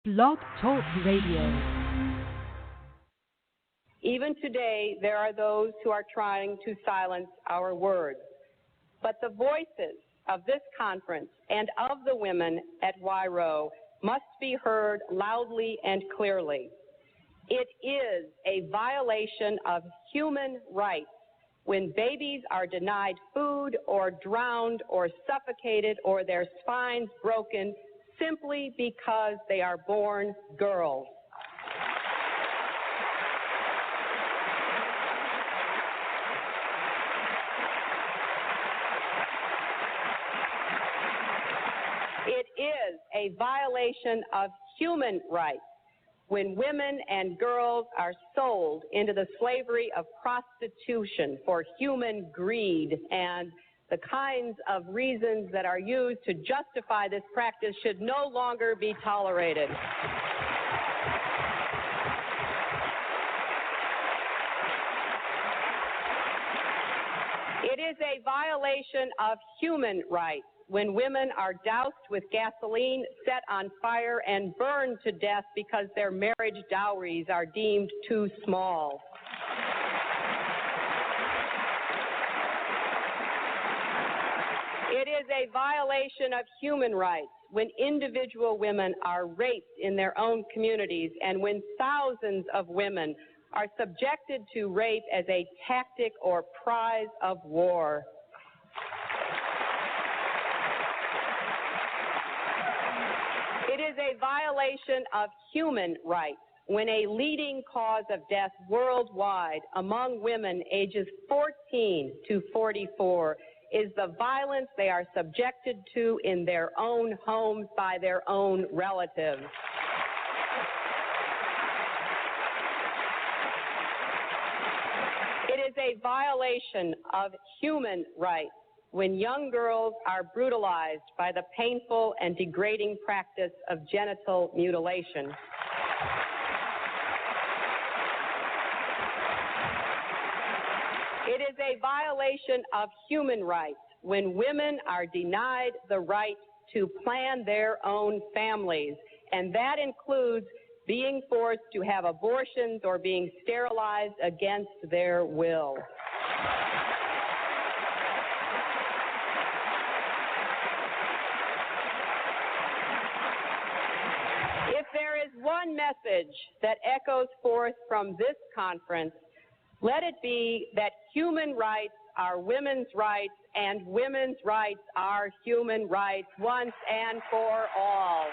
Blog Talk Radio. Even today, there are those who are trying to silence our words. But the voices of this conference and of the women at YRO must be heard loudly and clearly. It is a violation of human rights when babies are denied food or drowned or suffocated or their spines broken simply because they are born girls. It is a violation of human rights when women and girls are sold into the slavery of prostitution for human greed, and the kinds of reasons that are used to justify this practice should no longer be tolerated. It is a violation of human rights when women are doused with gasoline, set on fire, and burned to death because their marriage dowries are deemed too small. It is a violation of human rights when individual women are raped in their own communities and when thousands of women are subjected to rape as a tactic or prize of war. It is a violation of human rights when a leading cause of death worldwide among women ages 14 to 44 is the violence they are subjected to in their own homes by their own relatives. It is a violation of human rights when young girls are brutalized by the painful and degrading practice of genital mutilation. It is a violation of human rights when women are denied the right to plan their own families, and that includes being forced to have abortions or being sterilized against their will. If there is one message that echoes forth from this conference, let it be that human rights are women's rights and women's rights are human rights once and for all.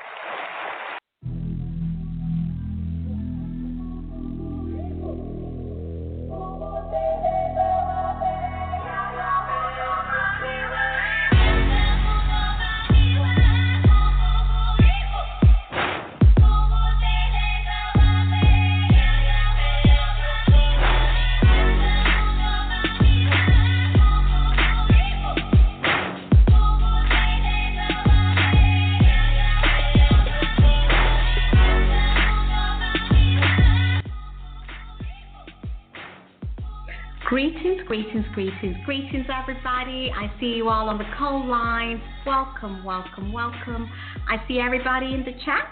Greetings, everybody. I see you all on the call line. Welcome. I see everybody in the chat.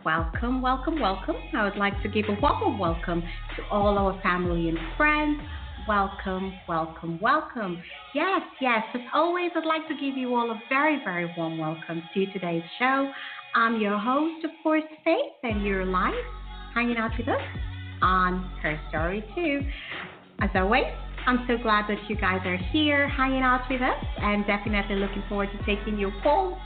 Welcome. I would like to give a warm welcome to all our family and friends. Welcome. Yes. As always, I'd like to give you all a very, very warm welcome to today's show. I'm your host, of course, Faith, and you're live hanging out with us on Her Story Too. As always, I'm so glad that you guys are here hanging out with us and definitely looking forward to taking your calls.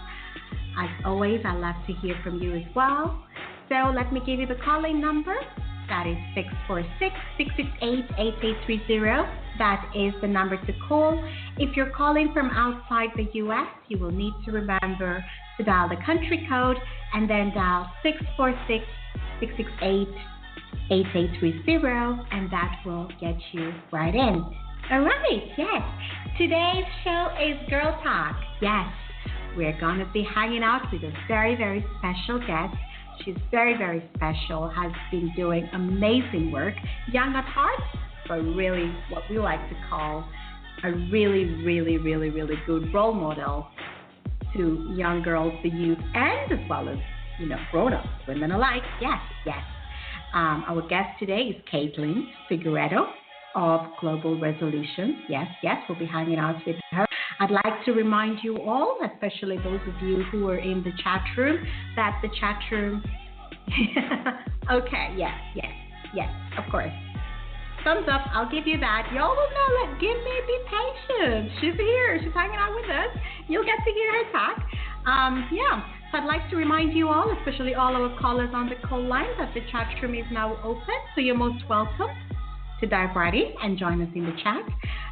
As always, I love to hear from you as well. So let me give you the calling number. That is 646-668-8830. That is the number to call. If you're calling from outside the U.S., you will need to remember to dial the country code and then dial 646-668-8830, and that will get you right in. All right, yes. Today's show is Girl Talk. Yes, we're going to be hanging out with a very, very special guest. She's very, very special, has been doing amazing work, young at heart, but really what we like to call a really, really, really, really good role model to young girls, the youth, and as well as grown-ups, women alike. Yes, yes. Our guest today is Caitlin Figueiredo of Global Resolutions. Yes, yes, we'll be hanging out with her. I'd like to remind you all, especially those of you who are in the chat room, that the chat room... Okay, yes, yes, yes, of course. Thumbs up, I'll give you that. Y'all will know, be patient. She's here, she's hanging out with us. You'll get to hear her talk. So I'd like to remind you all, especially all our callers on the call line, that the chat room is now open, so you're most welcome to dive right in and join us in the chat.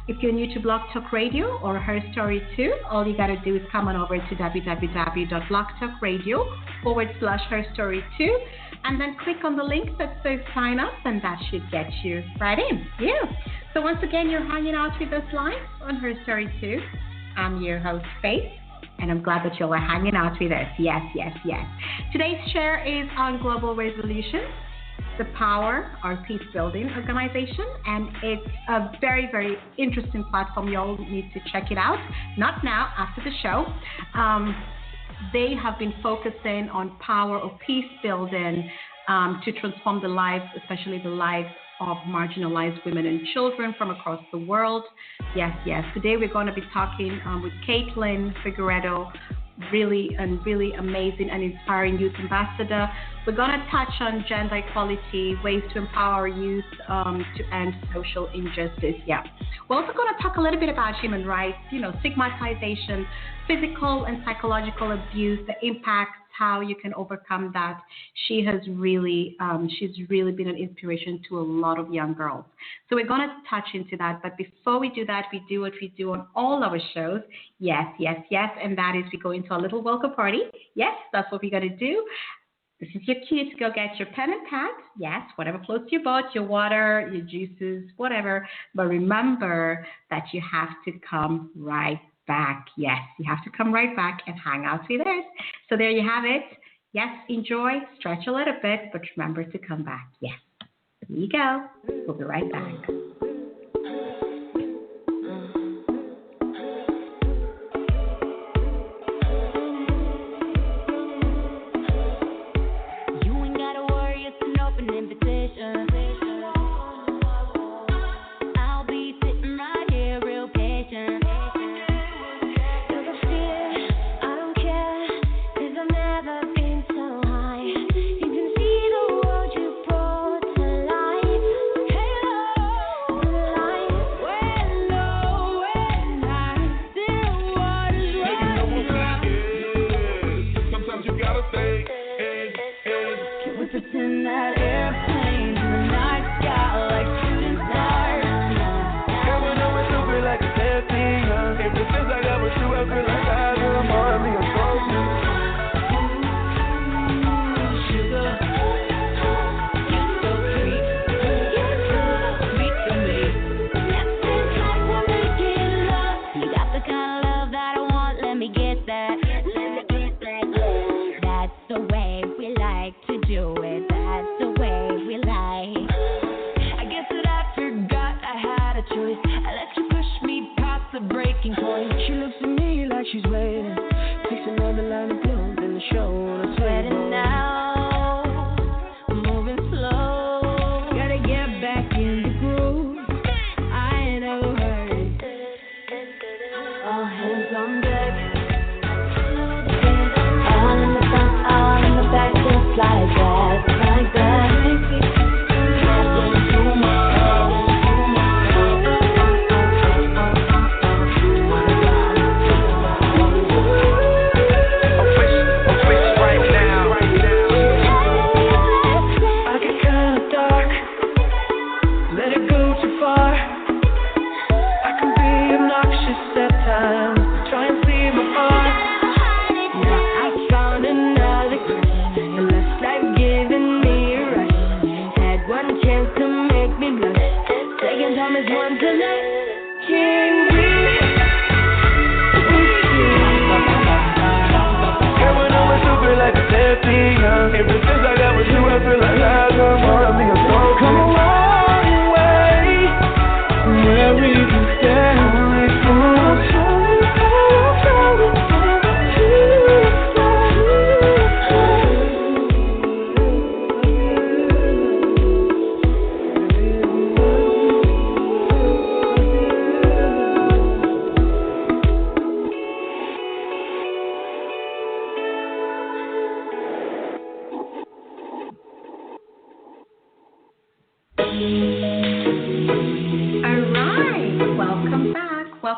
If you're new to Blog Talk Radio or Her Story Too, all you got to do is come on over to www.blogtalkradio.com/Her Story Too, and then click on the link that says sign up, and that should get you right in. Yeah. So once again, you're hanging out with us live on Her Story Too. I'm your host, Faith, and I'm glad that you all are hanging out with us. Yes, yes, yes. Today's share is on Global Resolutions, the Power, our peace building organization, and it's a very, very interesting platform. You all need to check it out. Not now, after the show. They have been focusing on power of peace building to transform the lives, especially the lives of marginalized women and children from across the world. Yes, yes. Today we're going to be talking with Caitlin Figueiredo, really amazing and inspiring youth ambassador. We're going to touch on gender equality, ways to empower youth to end social injustice. Yeah. We're also going to talk a little bit about human rights, stigmatization, physical and psychological abuse, the impact, how you can overcome that. She's really been an inspiration to a lot of young girls. So we're going to touch into that. But before we do that, we do what we do on all our shows. Yes, yes, yes. And that is we go into a little welcome party. Yes, that's what we're going to do. This is your cue to go get your pen and pad. Yes, whatever floats your boat, your water, your juices, whatever. But remember that you have to come right back. Yes, you have to come right back and hang out with us. So there you have it. Yes, enjoy, stretch a little bit, but remember to come back. Yes, here you go. We'll be right back.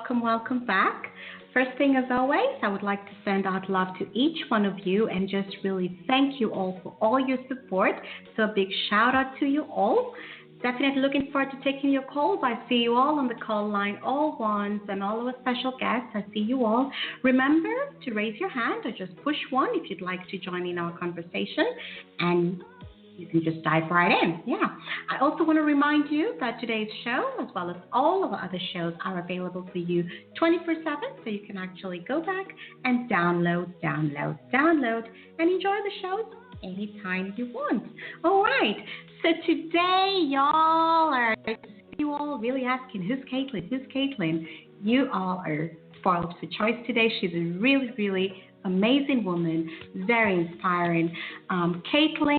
welcome, welcome back. First thing, as always, I would like to send out love to each one of you and just really thank you all for all your support. So a big shout out to you all. Definitely looking forward to taking your calls. I see you all on the call line, all ones, and all our special guests. I see you all. Remember to raise your hand or just push one if you'd like to join in our conversation. And you can just dive right in. Yeah. I also want to remind you that today's show, as well as all of our other shows, are available for you 24/7. So you can actually go back and download, and enjoy the shows anytime you want. All right. So today, y'all are you all really asking, who's Caitlin? Who's Caitlin? You all are spoiled for choice today. She's a really, really amazing woman, very inspiring. Caitlin.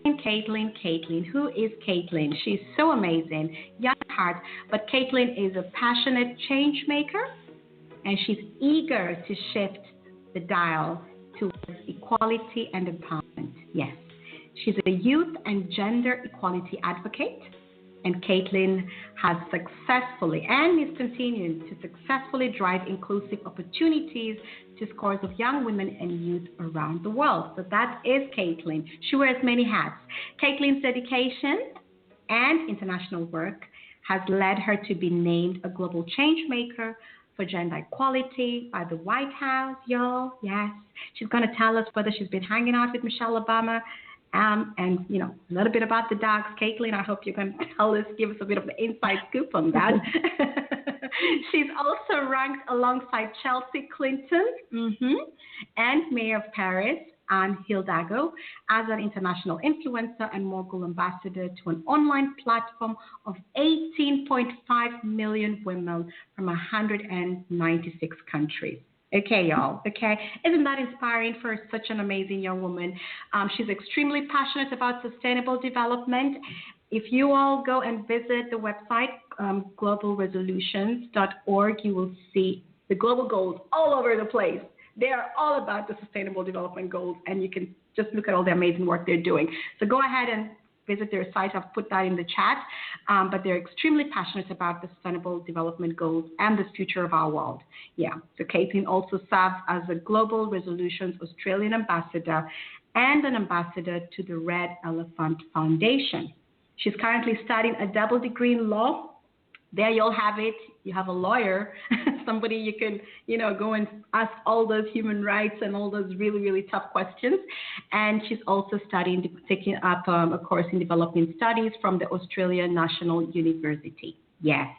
Who is Caitlin? She's so amazing, young at heart, but Caitlin is a passionate change maker, and she's eager to shift the dial towards equality and empowerment. Yes, she's a youth and gender equality advocate, and Caitlin has successfully and is continuing to successfully drive inclusive opportunities to scores of young women and youth around the world. So that is Caitlin. She wears many hats. Caitlin's dedication and international work has led her to be named a global change maker for gender equality by the White House, y'all. Yes. She's going to tell us whether she's been hanging out with Michelle Obama and, you know, a little bit about the dogs. Caitlin, I hope you can tell us, give us a bit of the inside scoop on that. She's also ranked alongside Chelsea Clinton and Mayor of Paris, Anne Hidalgo, as an international influencer and mogul ambassador to an online platform of 18.5 million women from 196 countries. Okay, y'all. Okay. Isn't that inspiring for such an amazing young woman? She's extremely passionate about sustainable development. If you all go and visit the website, globalresolutions.org, you will see the global goals all over the place. They are all about the sustainable development goals, and you can just look at all the amazing work they're doing. So go ahead and visit their site. I've put that in the chat. But they're extremely passionate about the sustainable development goals and the future of our world. Yeah. So Caitlin also serves as a Global Resolutions Australian ambassador and an ambassador to the Red Elephant Foundation. She's currently studying a double degree in law. There you'll have it. You have a lawyer, somebody you can, go and ask all those human rights and all those really, really tough questions. And she's also taking up a course in development studies from the Australian National University. Yes.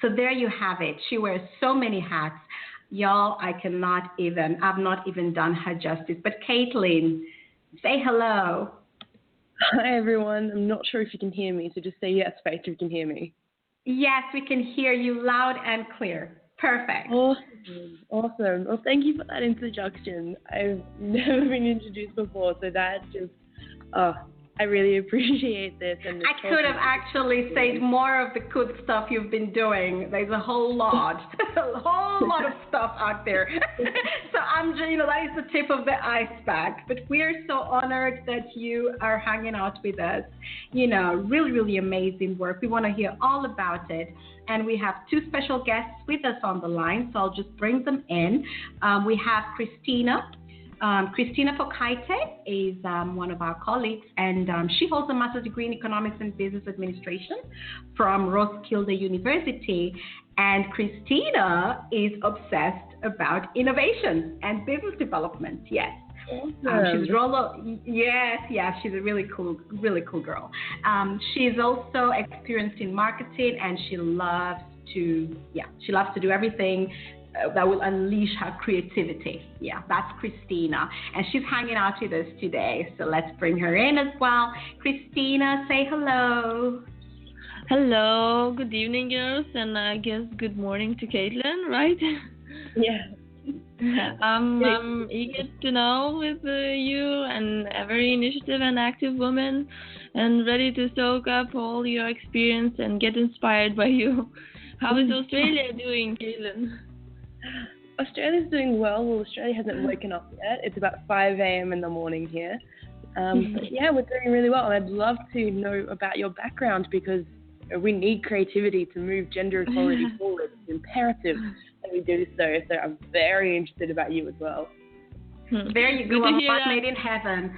So there you have it. She wears so many hats. Y'all, I've not even done her justice. But Caitlin, say hello. Hi, everyone. I'm not sure if you can hear me, so just say yes, Faith, if you can hear me. Yes, we can hear you loud and clear. Perfect. Awesome. Well, thank you for that introduction. I've never been introduced before, so that just, I really appreciate this. And I could have actually said more of the good stuff you've been doing. There's a whole lot, of stuff out there. So I'm just, that is the tip of the iceberg. But we are so honored that you are hanging out with us. Really, really amazing work. We want to hear all about it. And we have two special guests with us on the line, so I'll just bring them in. We have Christina. Christina Figueiredo is one of our colleagues, and she holds a master's degree in economics and business administration from Roskilde University. And Christina is obsessed about innovation and business development. Yes. Awesome. She's a really cool girl. She's also experienced in marketing, and she loves to do everything that will unleash her creativity. Yeah, that's Christina. And she's hanging out with us today. So let's bring her in as well. Christina, say hello. Hello, good evening, girls, and I guess good morning to Caitlin, right? Yeah. I'm eager to know with you and a very initiative and active woman, and ready to soak up all your experience and get inspired by you. How is Australia doing, Caitlin? Australia's doing well. Well, Australia hasn't woken up yet. It's about 5 a.m. in the morning here. But yeah, we're doing really well. And I'd love to know about your background, because we need creativity to move gender equality forward. It's imperative. we do so. So I'm very interested about you as well. There you go, much made in heaven.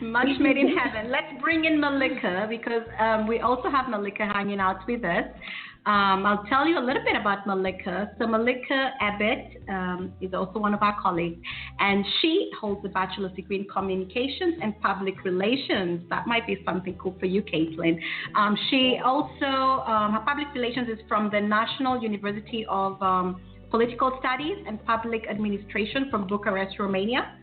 Much made in heaven. Let's bring in Malika because we also have Malika hanging out with us. I'll tell you a little bit about Malika. So Malika Abbott is also one of our colleagues, and she holds a bachelor's degree in communications and public relations. That might be something cool for you, Caitlin. She also, her public relations is from the National University of Political Studies and Public Administration from Bucharest, Romania.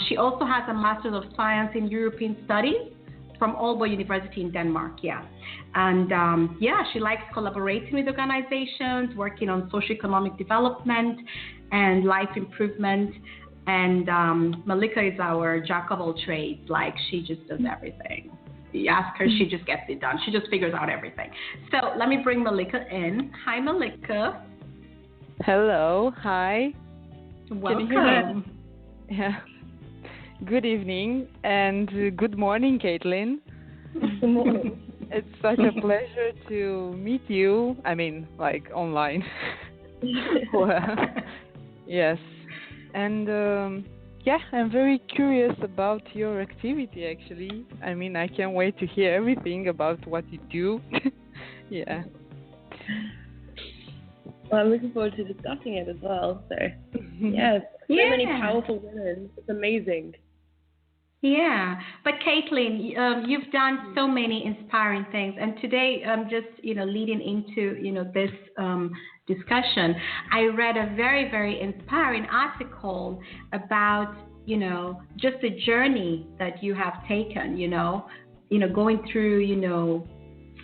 She also has a Master's of Science in European Studies from Aalborg University in Denmark, And she likes collaborating with organizations, working on socioeconomic development and life improvement. And Malika is our jack of all trades. Like, she just does everything. You ask her, she just gets it done. She just figures out everything. So let me bring Malika in. Hi, Malika. Hello, hi. Welcome. Yeah. Good evening and good morning, Caitlin. Good morning. It's such a pleasure to meet you. I mean, like online. Well, yes. And I'm very curious about your activity actually. I mean, I can't wait to hear everything about what you do. Yeah. Well, I'm looking forward to discussing it as well. So, so many powerful women. It's amazing. Yeah, but Caitlin, you've done so many inspiring things, and today, just leading into this discussion, I read a very, very inspiring article about just the journey that you have taken. Going through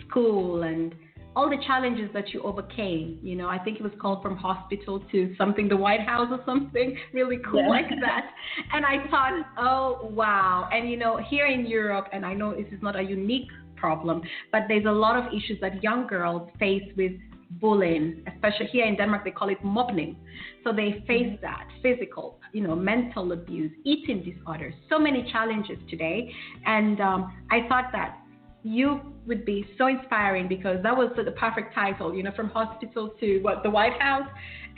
school and all the challenges that you overcame. I think it was called From Hospital to something, the White House or something really cool like that. And I thought, oh, wow. And, here in Europe, and I know this is not a unique problem, but there's a lot of issues that young girls face with bullying, especially here in Denmark, they call it mobbing. So they face that physical, mental abuse, eating disorders, so many challenges today. And I thought that you would be so inspiring because that was the perfect title, From Hospital to the White House.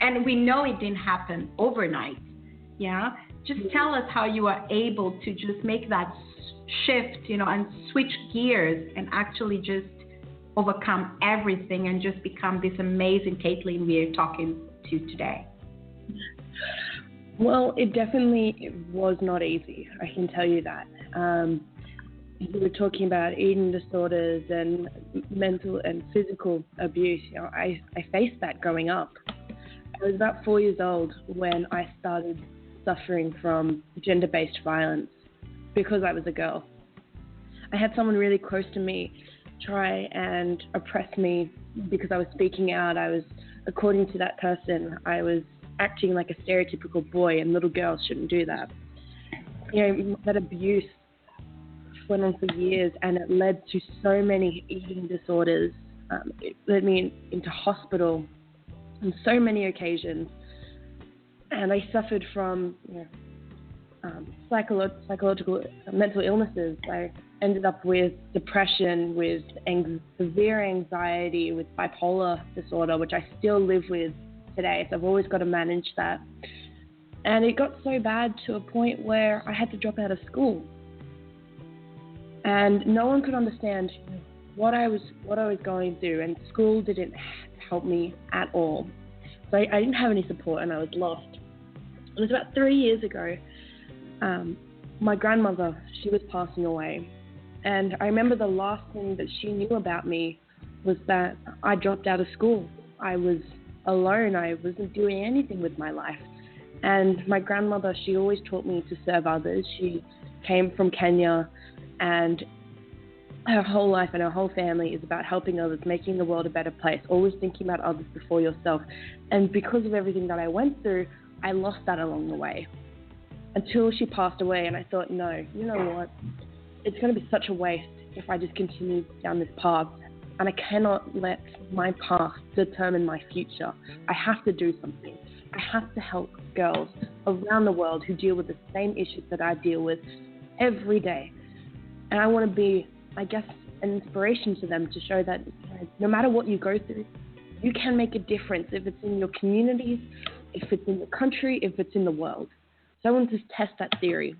And we know it didn't happen overnight. Yeah. Just tell us how you are able to just make that shift, and switch gears and actually just overcome everything and just become this amazing Caitlin we're talking to today. Well, it definitely was not easy. I can tell you that. You were talking about eating disorders and mental and physical abuse. I faced that growing up. I was about 4 years old when I started suffering from gender-based violence because I was a girl. I had someone really close to me try and oppress me because I was speaking out. According to that person, I was acting like a stereotypical boy, and little girls shouldn't do that. That abuse went on for years, and it led to so many eating disorders. It led me into hospital on so many occasions, and I suffered from psychological mental illnesses. I ended up with depression, with severe anxiety, with bipolar disorder, which I still live with today. So I've always got to manage that. And it got so bad to a point where I had to drop out of school. And no one could understand what I was going through, and school didn't help me at all. So I didn't have any support, and I was lost. It was about 3 years ago. My grandmother, she was passing away, and I remember the last thing that she knew about me was that I dropped out of school. I was alone. I wasn't doing anything with my life. And my grandmother, she always taught me to serve others. She came from Kenya, and her whole life and her whole family is about helping others, making the world a better place, always thinking about others before yourself. And because of everything that I went through, I lost that along the way until she passed away. And I thought, no, you know what? It's going to be such a waste if I just continue down this path. And I cannot let my past determine my future. I have to do something. I have to help girls around the world who deal with the same issues that I deal with every day. And I want to be, I guess, an inspiration to them to show that no matter what you go through, you can make a difference if it's in your communities, if it's in your country, if it's in the world. So I wanted to test that theory.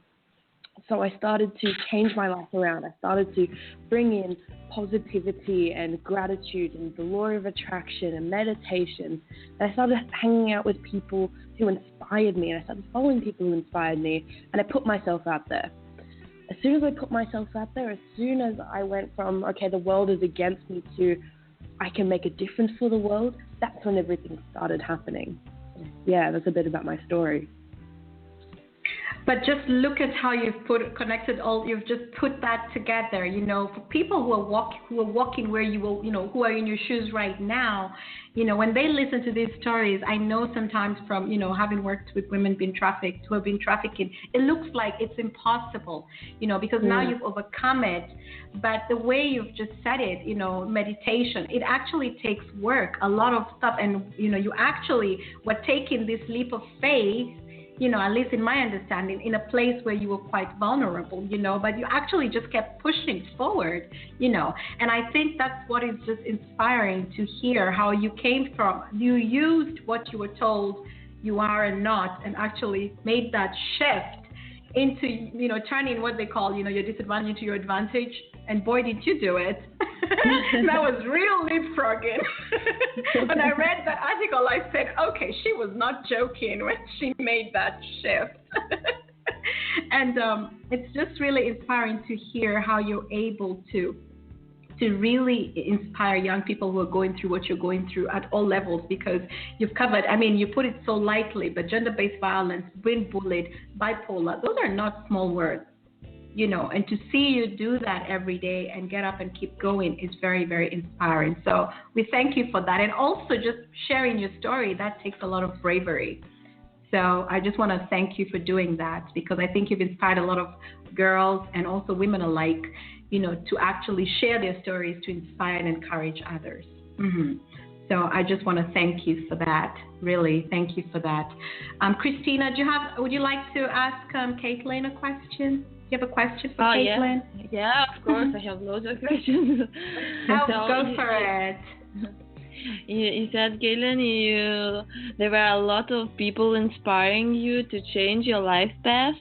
So I started to change my life around. I started to bring in positivity and gratitude and the law of attraction and meditation. And I started hanging out with people who inspired me, and I started following people who inspired me, and I put myself out there. As soon as I put myself out there, as soon as I went from, okay, the world is against me, to I can make a difference for the world, that's when everything started happening. Yeah, that's a bit about my story. But just look at how you've you've just put that together, for people who are walking where you will, who are in your shoes right now, when they listen to these stories, I know sometimes from, having worked with women who have been trafficking, it looks like it's impossible, because now you've overcome it. But the way you've just said it, meditation, it actually takes work, a lot of stuff. And, you actually were taking this leap of faith, at least in my understanding, in a place where you were quite vulnerable, but you actually just kept pushing forward, and I think that's what is just inspiring to hear how you came from. You used what you were told you are and not, and actually made that shift into, turning what they call, your disadvantage into your advantage. And boy, did you do it. That was real leapfrogging. When I read that article, I said, okay, she was not joking when she made that shift. And it's just really inspiring to hear how you're able to really inspire young people who are going through what you're going through at all levels, because you've covered, you put it so lightly, but gender-based violence, being bullied, bipolar, those are not small words. And to see you do that every day and get up and keep going is very, very inspiring. So we thank you for that. And also just sharing your story, that takes a lot of bravery. So I just want to thank you for doing that, because I think you've inspired a lot of girls and also women alike, to actually share their stories to inspire and encourage others. Mm-hmm. So I just want to thank you for that. Really, thank you for that. Christina, would you like to ask Caitlin a question? You have a question for Caitlin? Yeah, of course. I have loads of questions. Go for it. You said, Caitlin, there were a lot of people inspiring you to change your life path.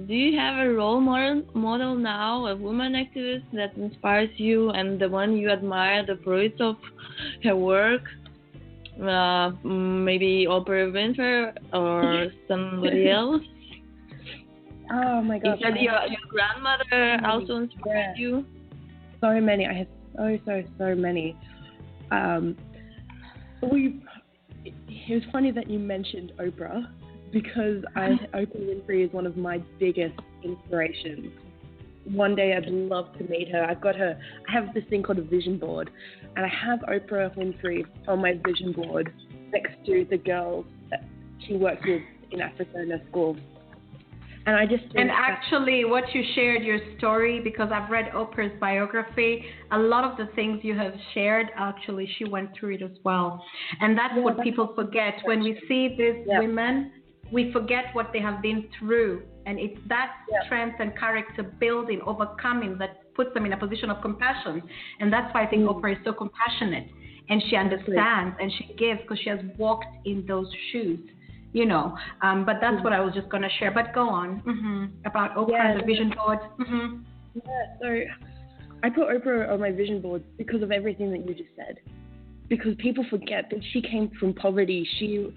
Do you have a role model now, a woman activist that inspires you and the one you admire the fruits of her work? Maybe Oprah Winfrey or somebody else? Oh my God! You said your grandmother also inspired you. So many. I have so many. It was funny that you mentioned Oprah, because Oprah Winfrey is one of my biggest inspirations. One day I'd love to meet her. I have this thing called a vision board, and I have Oprah Winfrey on my vision board next to the girls that she works with in Africa in her school. And I just think and actually what you shared, your story, because I've read Oprah's biography, a lot of the things you have shared, actually she went through it as well. And that's what people forget. When we see these women, we forget what they have been through. And it's that strength and character building, overcoming, that puts them in a position of compassion. And that's why I think Oprah is so compassionate. And she understands and she gives, because she has walked in those shoes. But that's what I was just going to share. But go on about Oprah and the vision board. Yeah, so I put Oprah on my vision board because of everything that you just said. Because people forget that she came from poverty. She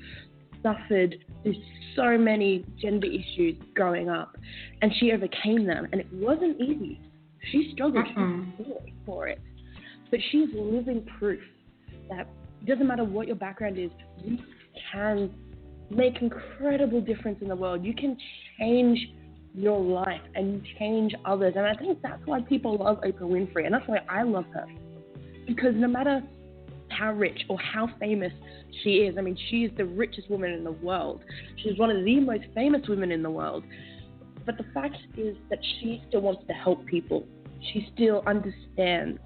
suffered through so many gender issues growing up, and she overcame them. And it wasn't easy. She struggled for it. But she's living proof that it doesn't matter what your background is, you can make incredible difference in the world. You can change your life and change others. And I think that's why people love Oprah Winfrey, and that's why I love her. Because no matter how rich or how famous she is, she is the richest woman in the world. She's one of the most famous women in the world. But the fact is that she still wants to help people. She still understands,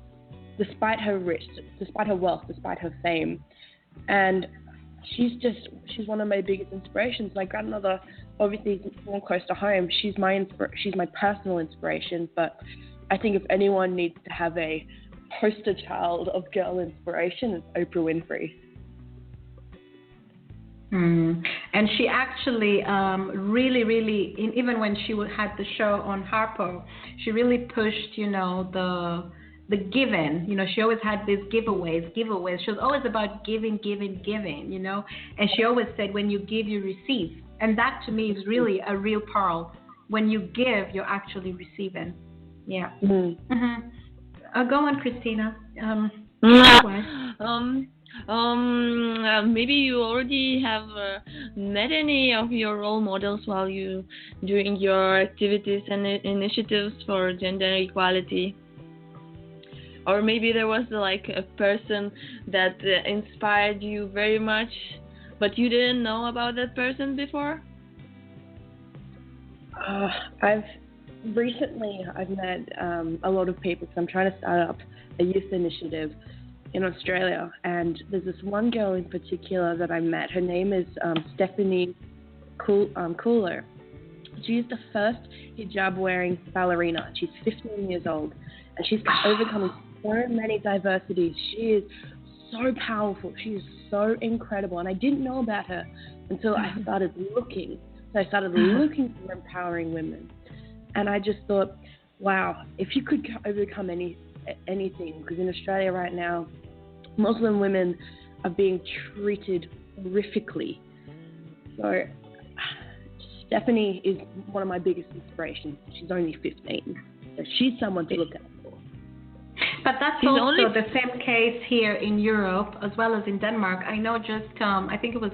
despite her riches, despite her wealth, despite her fame. And she's one of my biggest inspirations. My grandmother, obviously, is more close to home. She's my personal inspiration. But I think if anyone needs to have a poster child of girl inspiration, it's Oprah Winfrey. And she actually really, even when she had the show on Harpo, she really pushed, the giving. She always had these giveaways. She was always about giving. And she always said, when you give, you receive. And that to me is really a real pearl. When you give, you're actually receiving. Yeah. Go on, Christina. Maybe you already have met any of your role models while you doing your activities and initiatives for gender equality, or maybe there was like a person that inspired you very much, but you didn't know about that person before. I've met a lot of people, because I'm trying to start up a youth initiative in Australia, and there's this one girl in particular that I met. Her name is Stephanie Cooler. She's the first hijab-wearing ballerina. She's 15 years old, and she's overcoming so many diversities. She is so powerful. She is so incredible, and I didn't know about her until I started looking. So I started looking for empowering women, and I just thought, wow, if you could overcome anything, because in Australia right now, Muslim women are being treated horrifically. So Stephanie is one of my biggest inspirations. She's only 15, so she's someone to look at for. But that's also the same case here in Europe as well as in Denmark. I know I think it was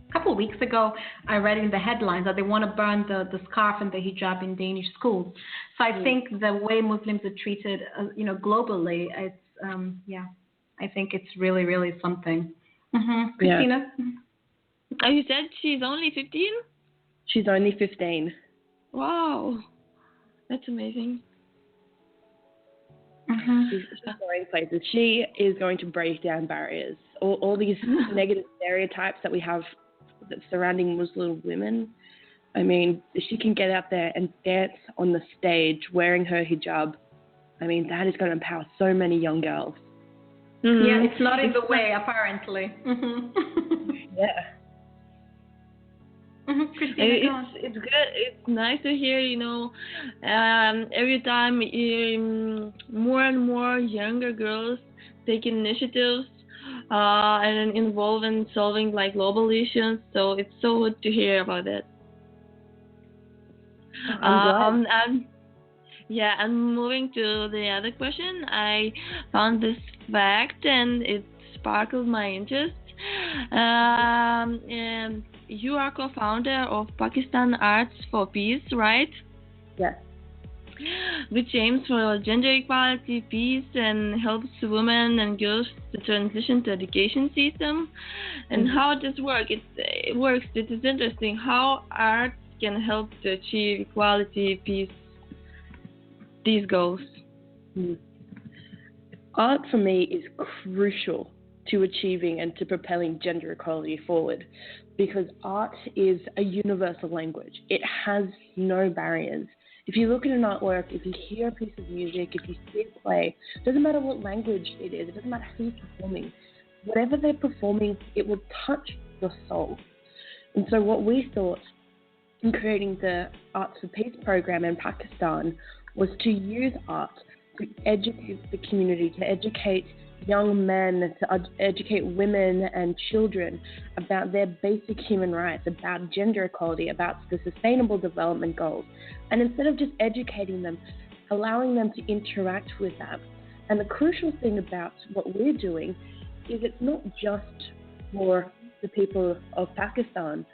a couple of weeks ago, I read in the headlines that they want to burn the scarf and the hijab in Danish schools. So I think the way Muslims are treated, globally, it's I think it's really, really something. Christina? Oh, you said she's only 15? She's only 15. Wow, that's amazing. She's going places. She is going to break down barriers. All these negative stereotypes that we have surrounding Muslim women. I mean, if she can get out there and dance on the stage wearing her hijab, I mean, that is going to empower so many young girls. Yeah, it's not in the way, apparently. Yeah. Christina, it's good. It's nice to hear, every time more and more younger girls take initiatives and involved in solving like global issues. So it's so good to hear about that. I'm glad. And moving to the other question, I found this fact and it sparkled my interest. And you are co-founder of Pakistan Arts for Peace, right? Yes. Which aims for gender equality, peace, and helps women and girls to transition to education system. And how does work? It works. It is interesting how art can help to achieve equality, peace, these goals. Art for me is crucial to achieving and to propelling gender equality forward, because art is a universal language. It has no barriers. If you look at an artwork, if you hear a piece of music, if you see a play, it doesn't matter what language it is, it doesn't matter who's performing. Whatever they're performing, it will touch your soul. And so what we thought in creating the Arts for Peace program in Pakistan was to use art to educate the community, to educate young men, to educate women and children about their basic human rights, about gender equality, about the sustainable development goals. And instead of just educating them, allowing them to interact with that. And the crucial thing about what we're doing is it's not just for the people of Pakistan.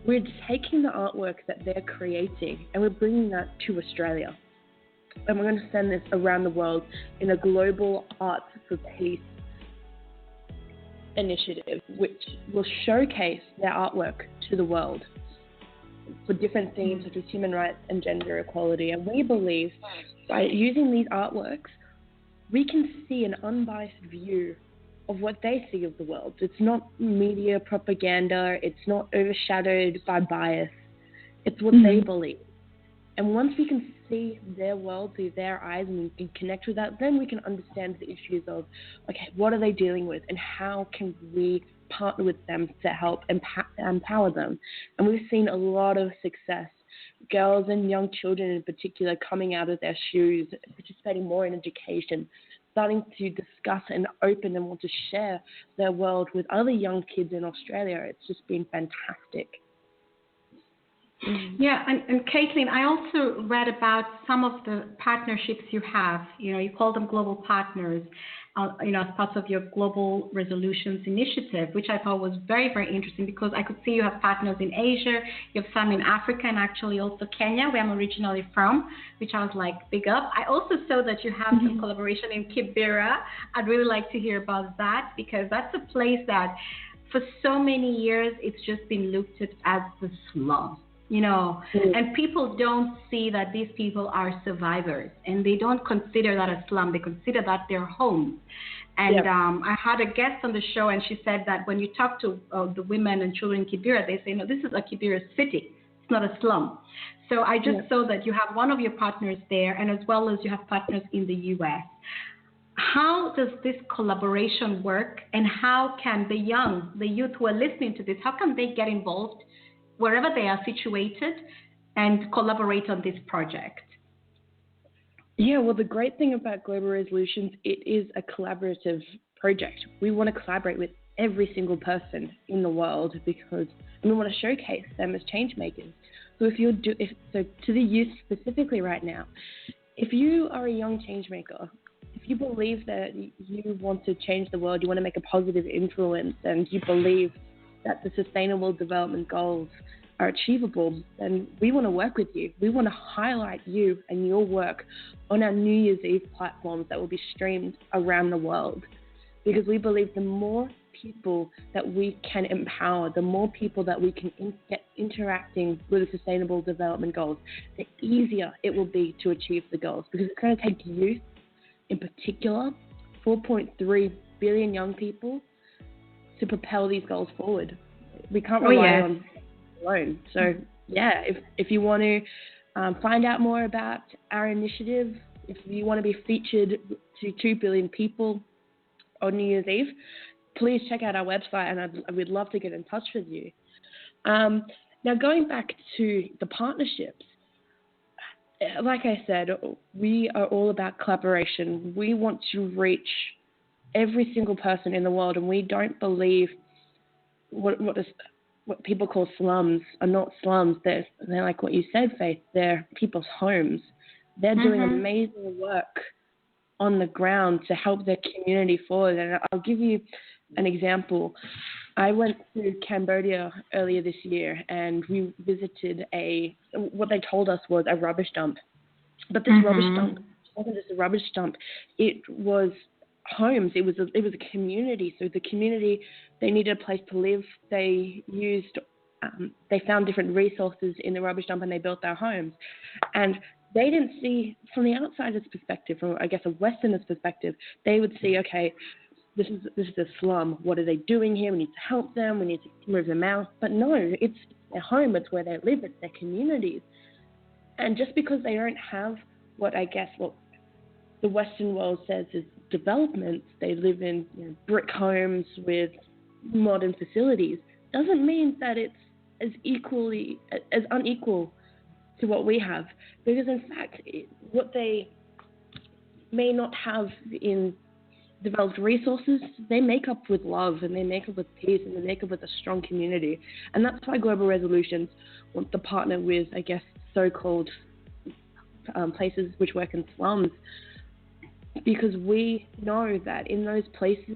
We're taking the artwork that they're creating and we're bringing that to Australia. And we're going to send this around the world in a global Arts for Peace initiative, which will showcase their artwork to the world for different themes such as human rights and gender equality. And we believe by using these artworks, we can see an unbiased view of what they see of the world. It's not media propaganda. It's not overshadowed by bias. It's what they believe. And once we can see their world through their eyes and we can connect with that, then we can understand the issues of, okay, what are they dealing with and how can we partner with them to help empower them. And we've seen a lot of success. Girls and young children in particular coming out of their shoes, participating more in education, starting to discuss and open and want to share their world with other young kids in Australia. It's just been fantastic. Yeah, and Caitlin, I also read about some of the partnerships you have. You call them global partners, as part of your Global Resolutions Initiative, which I thought was very, very interesting because I could see you have partners in Asia, you have some in Africa, and actually also Kenya, where I'm originally from, which I was like, big up. I also saw that you have some collaboration in Kibera. I'd really like to hear about that because that's a place that for so many years it's just been looked at as the slum. And people don't see that these people are survivors, and they don't consider that a slum. They consider that their home. And I had a guest on the show, and she said that when you talk to the women and children in Kibera, they say, no, this is a Kibera city. It's not a slum. So I just saw that you have one of your partners there, and as well as you have partners in the U.S. How does this collaboration work, and how can the youth who are listening to this, how can they get involved wherever they are situated and collaborate on this project? Yeah, well, the great thing about Global Resolutions, it is a collaborative project. We want to collaborate with every single person in the world because we want to showcase them as change makers. So so to the youth specifically right now, if you are a young change maker, if you believe that you want to change the world, you want to make a positive influence, and you believe that the Sustainable Development Goals are achievable, then we want to work with you. We want to highlight you and your work on our New Year's Eve platforms that will be streamed around the world, because we believe the more people that we can empower, the more people that we can get interacting with the Sustainable Development Goals, the easier it will be to achieve the goals, because it's going to take youth in particular, 4.3 billion young people, to propel these goals forward. We can't rely on alone. So if you want to find out more about our initiative, if you want to be featured to 2 billion people on New Year's Eve, please check out our website, and we'd love to get in touch with you. Now, going back to the partnerships, like I said, we are all about collaboration. We want to reach every single person in the world, and we don't believe what people call slums are not slums. They're like what you said, Faith. They're people's homes. They're doing amazing work on the ground to help their community forward. And I'll give you an example. I went to Cambodia earlier this year, and we visited what they told us was a rubbish dump. But this rubbish dump wasn't just a rubbish dump. It was homes. It was a community. So the community, they needed a place to live. They found different resources in the rubbish dump, and they built their homes. And they didn't see, from the outsider's perspective, from I guess a Westerner's perspective, they would see, okay, this is a slum. What are they doing here? We need to help them. We need to move them out. But no, it's their home. It's where they live. It's their communities. And just because they don't have what the Western world says is developments, they live in brick homes with modern facilities, doesn't mean that it's as unequal to what we have. Because in fact, what they may not have in developed resources, they make up with love, and they make up with peace, and they make up with a strong community. And that's why Global Resolutions wants to partner with, I guess, so-called places which work in slums, because we know that in those places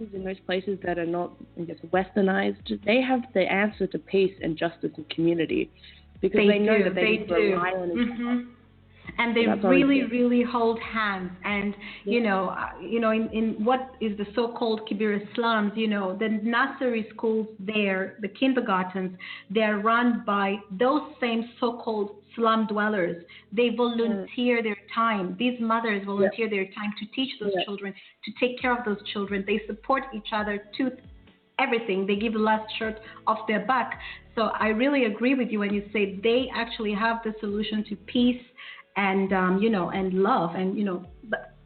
that are not, I guess, westernized, they have the answer to peace and justice and community, because they know that they rely on each other. And they really hold hands. And, in what is the so-called Kibera slums, the nursery schools there, the kindergartens, they're run by those same so-called slum dwellers. They volunteer their time. These mothers volunteer their time to teach those children, to take care of those children. They support each other to everything. They give the last shirt off their back. So I really agree with you when you say they actually have the solution to peace and and love, and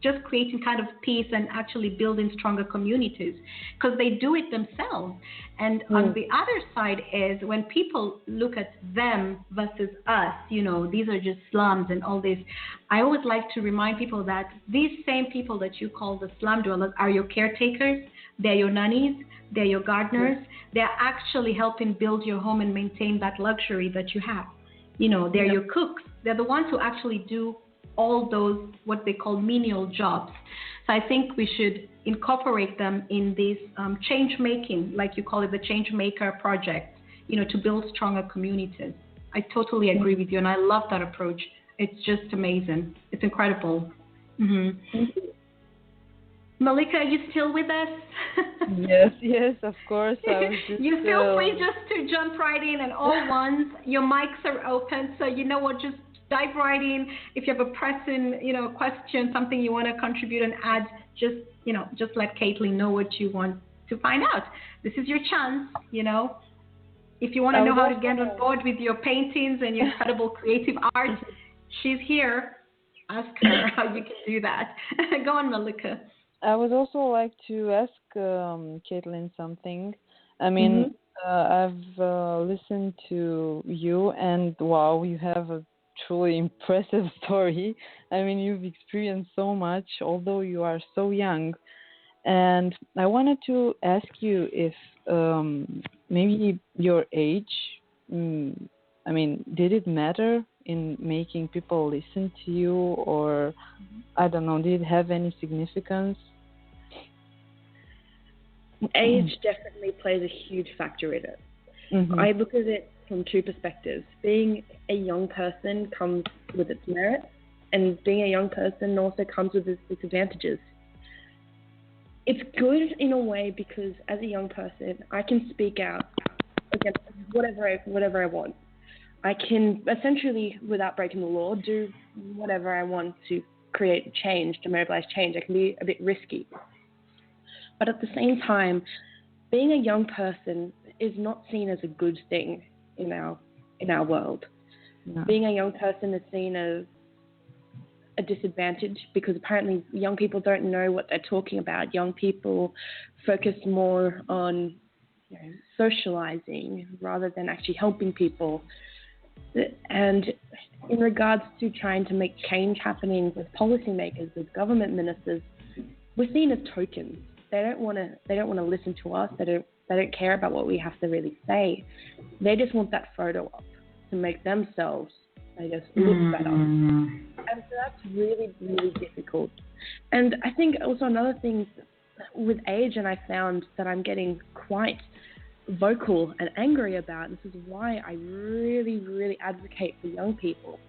just creating kind of peace and actually building stronger communities, because they do it themselves. And on the other side is when people look at them versus us, these are just slums and all this. I always like to remind people that these same people that you call the slum dwellers are your caretakers, they're your nannies, they're your gardeners. They're actually helping build your home and maintain that luxury that you have. They're your cooks. They're the ones who actually do all those, what they call menial jobs. So I think we should incorporate them in this change making, like you call it, the change maker project, to build stronger communities. I totally agree with you, and I love that approach. It's just amazing. It's incredible. Mm-hmm. Thank you. Malika, are you still with us? Yes, of course. I was just, you feel free just to jump right in, and all ones, your mics are open, so you know what, just dive right in. If you have a pressing, question, something you want to contribute and add, just let Caitlin know what you want to find out. This is your chance, If you want to know how to get on board with your paintings and your incredible creative art, she's here. Ask her how you can do that. Go on, Malika. I would also like to ask Caitlin something. I mean, I've listened to you, and wow, you have a truly impressive story. I mean, you've experienced so much, although you are so young. And I wanted to ask you if maybe your age, did it matter in making people listen to you, or I don't know, did it have any significance? Age definitely plays a huge factor in it. I look at it from two perspectives. Being a young person comes with its merits, and being a young person also comes with its disadvantages. It's good in a way because as a young person, I can speak out against whatever I want. I can essentially, without breaking the law, do whatever I want to create change, to mobilize change. I can be a bit risky. But at the same time, being a young person is not seen as a good thing in our world. No. Being a young person is seen as a disadvantage because apparently young people don't know what they're talking about. Young people focus more on socializing rather than actually helping people. And in regards to trying to make change happening with policymakers, with government ministers, we're seen as tokens. They don't want to listen to us. They don't care about what we have to really say. They just want that photo up to make themselves, I guess, look better. And so that's really, really difficult. And I think also another thing with age, and I found that I'm getting quite vocal and angry about, and this is why I really, really advocate for young people,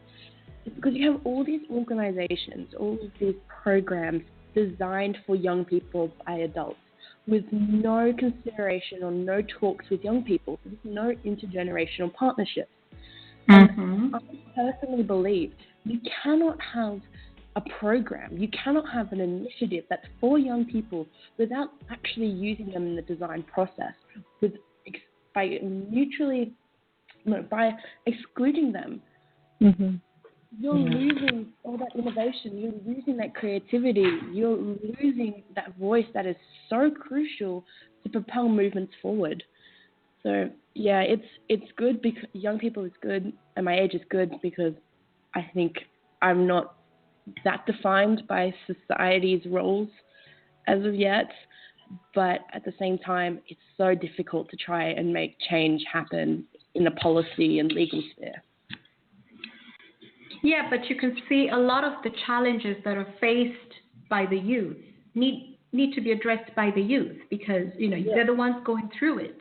is because you have all these organizations, all of these programs designed for young people by adults with no consideration or no talks with young people. There's no intergenerational partnerships. And I personally believe you cannot have a program, you cannot have an initiative that's for young people without actually using them in the design process, by excluding them. You're losing all that innovation, you're losing that creativity, you're losing that voice that is so crucial to propel movements forward. So yeah, it's good because young people is good, and my age is good because I think I'm not that defined by society's roles as of yet, but at the same time, it's so difficult to try and make change happen in the policy and legal sphere. Yeah, but you can see a lot of the challenges that are faced by the youth need to be addressed by the youth because, they're the ones going through it.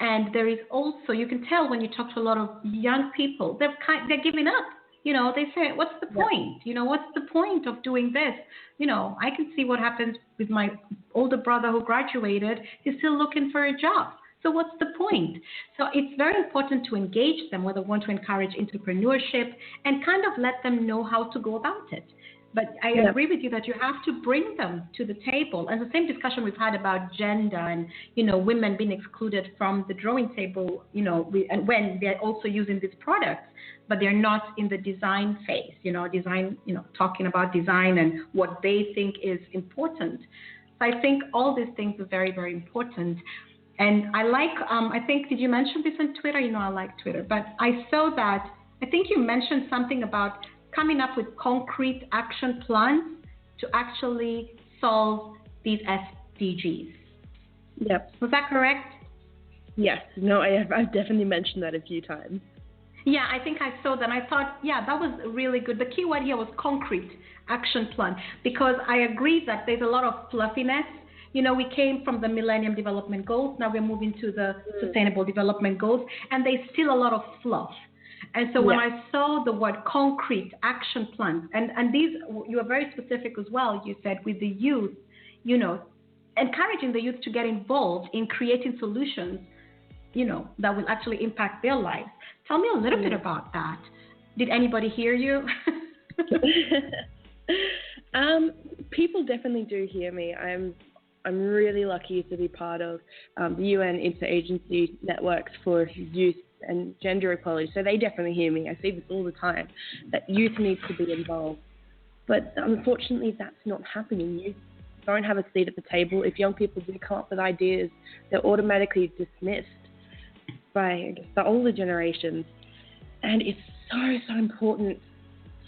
And there is also, you can tell when you talk to a lot of young people, they're giving up. They say, what's the point? What's the point of doing this? I can see what happens with my older brother who graduated. He's still looking for a job. So what's the point? So it's very important to engage them, whether we want to encourage entrepreneurship and kind of let them know how to go about it. But I agree with you that you have to bring them to the table. And the same discussion we've had about gender and, women being excluded from the drawing table, and when they're also using these products, but they're not in the design phase, talking about design and what they think is important. So I think all these things are very, very important. And I like, I think, did you mention this on Twitter? I like Twitter, but I saw that, I think you mentioned something about coming up with concrete action plans to actually solve these SDGs. Yep. Was that correct? Yes. No, I've definitely mentioned that a few times. Yeah, I think I saw that. I thought, yeah, that was really good. The key word here was concrete action plan, because I agree that there's a lot of fluffiness. We came from the Millennium Development Goals. Now we're moving to the Sustainable Development Goals, and there's still a lot of fluff. And so when I saw the word concrete action plans, and these, you are very specific as well, you said with the youth, encouraging the youth to get involved in creating solutions, that will actually impact their lives. Tell me a little bit about that. Did anybody hear you? People definitely do hear me. I'm really lucky to be part of the UN Interagency Networks for Youth and Gender Equality, so they definitely hear me. I see this all the time, that youth needs to be involved. But unfortunately, that's not happening. Youth don't have a seat at the table. If young people do come up with ideas, they're automatically dismissed by the older generations. And it's so important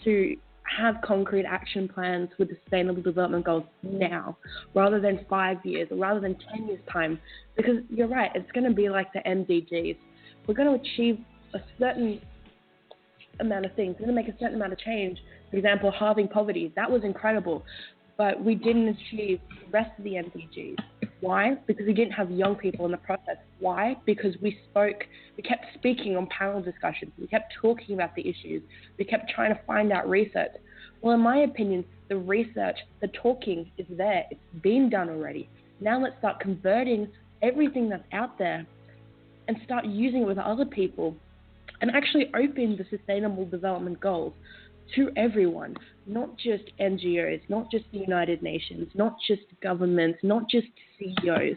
to have concrete action plans with the Sustainable Development Goals now, rather than 5 years or rather than 10 years' time. Because you're right, it's going to be like the MDGs. We're going to achieve a certain amount of things. We're going to make a certain amount of change. For example, halving poverty. That was incredible. But we didn't achieve the rest of the MDGs. Why? Because we didn't have young people in the process. Why? Because we kept speaking on panel discussions. We kept talking about the issues. We kept trying to find out research. Well, in my opinion, the research, the talking is there. It's been done already. Now let's start converting everything that's out there and start using it with other people and actually open the Sustainable Development Goals to everyone, not just NGOs, not just the United Nations, not just governments, not just CEOs.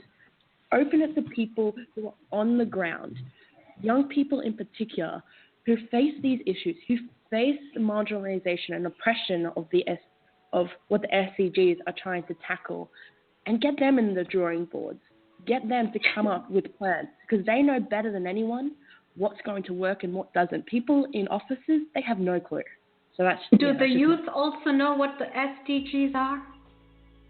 Open it to people who are on the ground, young people in particular, who face these issues, who face the marginalization and oppression of what the SDGs are trying to tackle, and get them in the drawing boards. Get them to come up with plans, because they know better than anyone what's going to work and what doesn't. People in offices, they have no clue. So Do the youth also know what the SDGs are?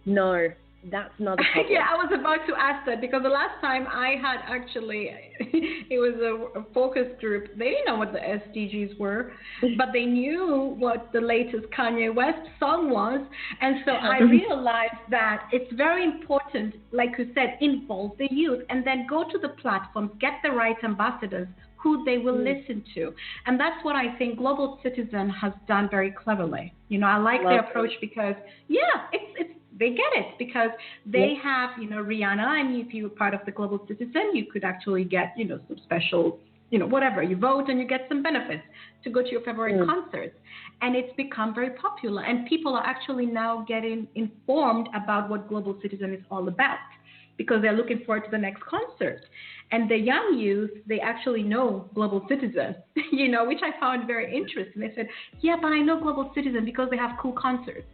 No, that's another problem. Yeah, I was about to ask that, because the last time I had actually, it was a focus group. They didn't know what the SDGs were, but they knew what the latest Kanye West song was. And so I realized that it's very important, like you said, involve the youth and then go to the platforms, get the right ambassadors who they will listen to. And that's what I think Global Citizen has done very cleverly. I like their approach because, it's they get it, because they have, Rihanna, and if you're part of the Global Citizen, you could actually get, some special, whatever. You vote and you get some benefits to go to your favorite concerts. And it's become very popular. And people are actually now getting informed about what Global Citizen is all about, because they're looking forward to the next concert. And the young youth, they actually know Global Citizen, which I found very interesting. They said, yeah, but I know Global Citizen because they have cool concerts.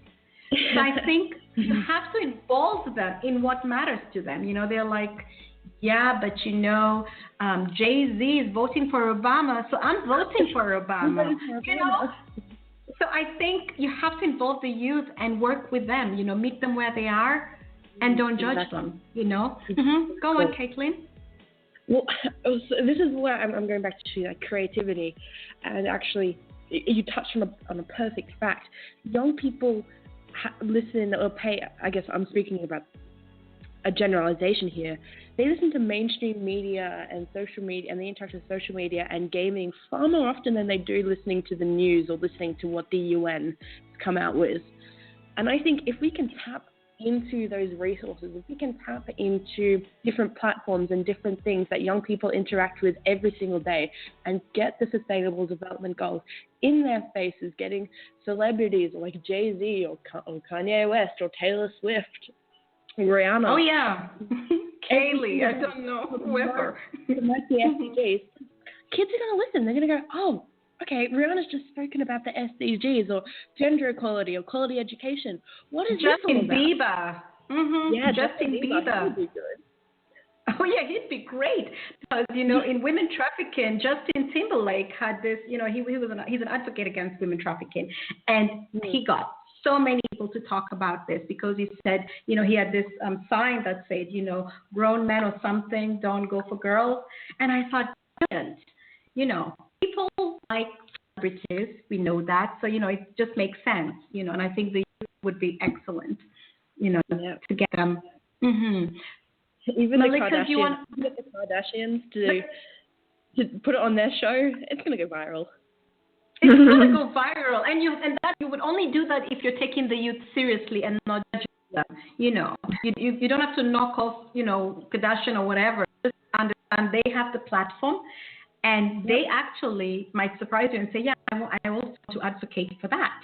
So I think you have to involve them in what matters to them. They're like, yeah, but Jay-Z is voting for Obama, so I'm voting for Obama. So I think you have to involve the youth and work with them, meet them where they are and don't judge them, Go on, Caitlin. Well, so this is where I'm going back to creativity, and actually, you touched on a perfect fact. Young people listen or pay. I guess I'm speaking about a generalization here. They listen to mainstream media and social media and the interaction of social media and gaming far more often than they do listening to the news or listening to what the UN has come out with. And I think if we can tap into those resources, if we can tap into different platforms and different things that young people interact with every single day and get the Sustainable Development Goals in their faces, getting celebrities like Jay-Z or Kanye West or Taylor Swift, Rihanna. Oh, yeah. Kaylee, I don't know, whoever. The SDGs. Kids are going to listen. They're going to go, oh, okay, Rihanna's just spoken about the SDGs or gender equality or quality education. What is Justin this all about? Bieber. Mm-hmm. Yeah, Justin Bieber. He would be good. Oh, yeah, he'd be great. Because, in women trafficking, Justin Timberlake had this, he's an advocate against women trafficking. And he got so many people to talk about this because he said, he had this sign that said, grown men or something, don't go for girls. And I thought, brilliant. People like celebrities, we know that. So, it just makes sense, and I think the youth would be excellent, to get them. Mm-hmm. Even Malika, the Kardashians to put it on their show, it's going to go viral. It's going to go viral. And that you would only do that if you're taking the youth seriously and not judging them. You don't have to knock off, Kardashian or whatever. Just understand they have the platform. And they actually might surprise you and say, yeah, I also want to advocate for that,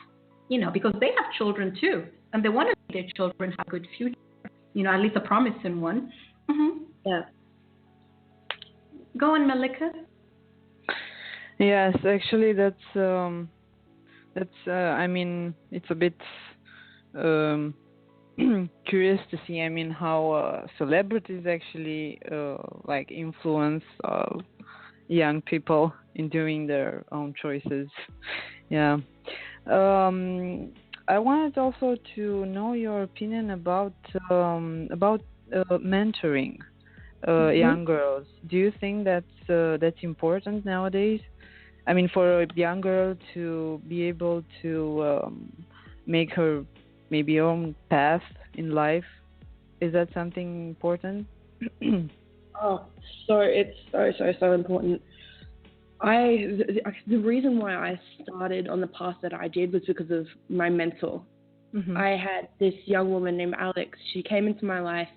because they have children too. And they want to see their children have a good future, at least a promising one. Mm-hmm. Yeah. Go on, Malika. Yes, actually, that's I mean, it's a bit curious to see. I mean, how celebrities actually influence young people in doing their own choices. Yeah. I wanted also to know your opinion about mentoring young girls. Do you think that's important nowadays? I mean, for a young girl to be able to make her maybe own path in life, is that something important? Oh, it's so important. The reason why I started on the path that I did was because of my mentor. Mm-hmm. I had this young woman named Alex. She came into my life,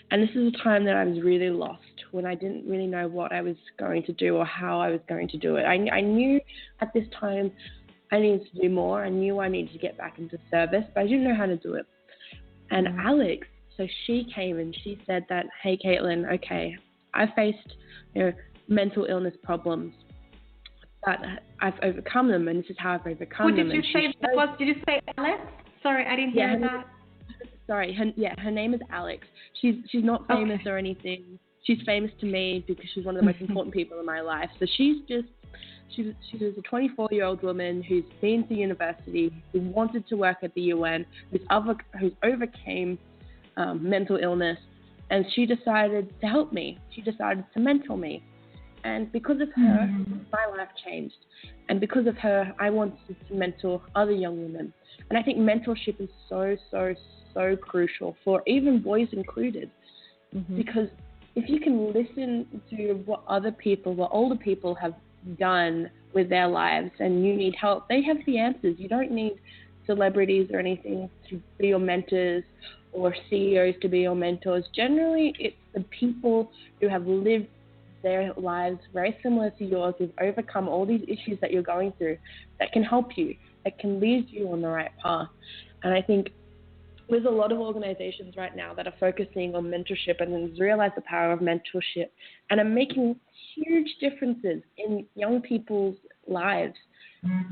and this is a time that I was really lost, when I didn't really know what I was going to do or how I was going to do it. I knew at this time I needed to do more. I knew I needed to get back into service, but I didn't know how to do it. And Alex, so she came and she said that, hey, Caitlin, okay, I faced mental illness problems, but I've overcome them, and this is how I've overcome them. Who did you say that was? Did you say Alex? Sorry, I didn't hear that. Sorry, her name is Alex. She's not famous or anything. She's famous to me because she's one of the most important people in my life. So she was a 24-year-old woman who's been to university, who wanted to work at the UN, who's overcame mental illness, and she decided to help me. She decided to mentor me. And because of her, my life changed. And because of her, I wanted to mentor other young women. And I think mentorship is so, so, so crucial for even boys included. Mm-hmm. Because if you can listen to what older people have done with their lives and you need help, they have the answers. You don't need celebrities or anything to be your mentors or CEOs to be your mentors. Generally, it's the people who have lived their lives very similar to yours, who've overcome all these issues that you're going through, that can help you, that can lead you on the right path. And I think there's a lot of organizations right now that are focusing on mentorship and realize the power of mentorship and are making huge differences in young people's lives.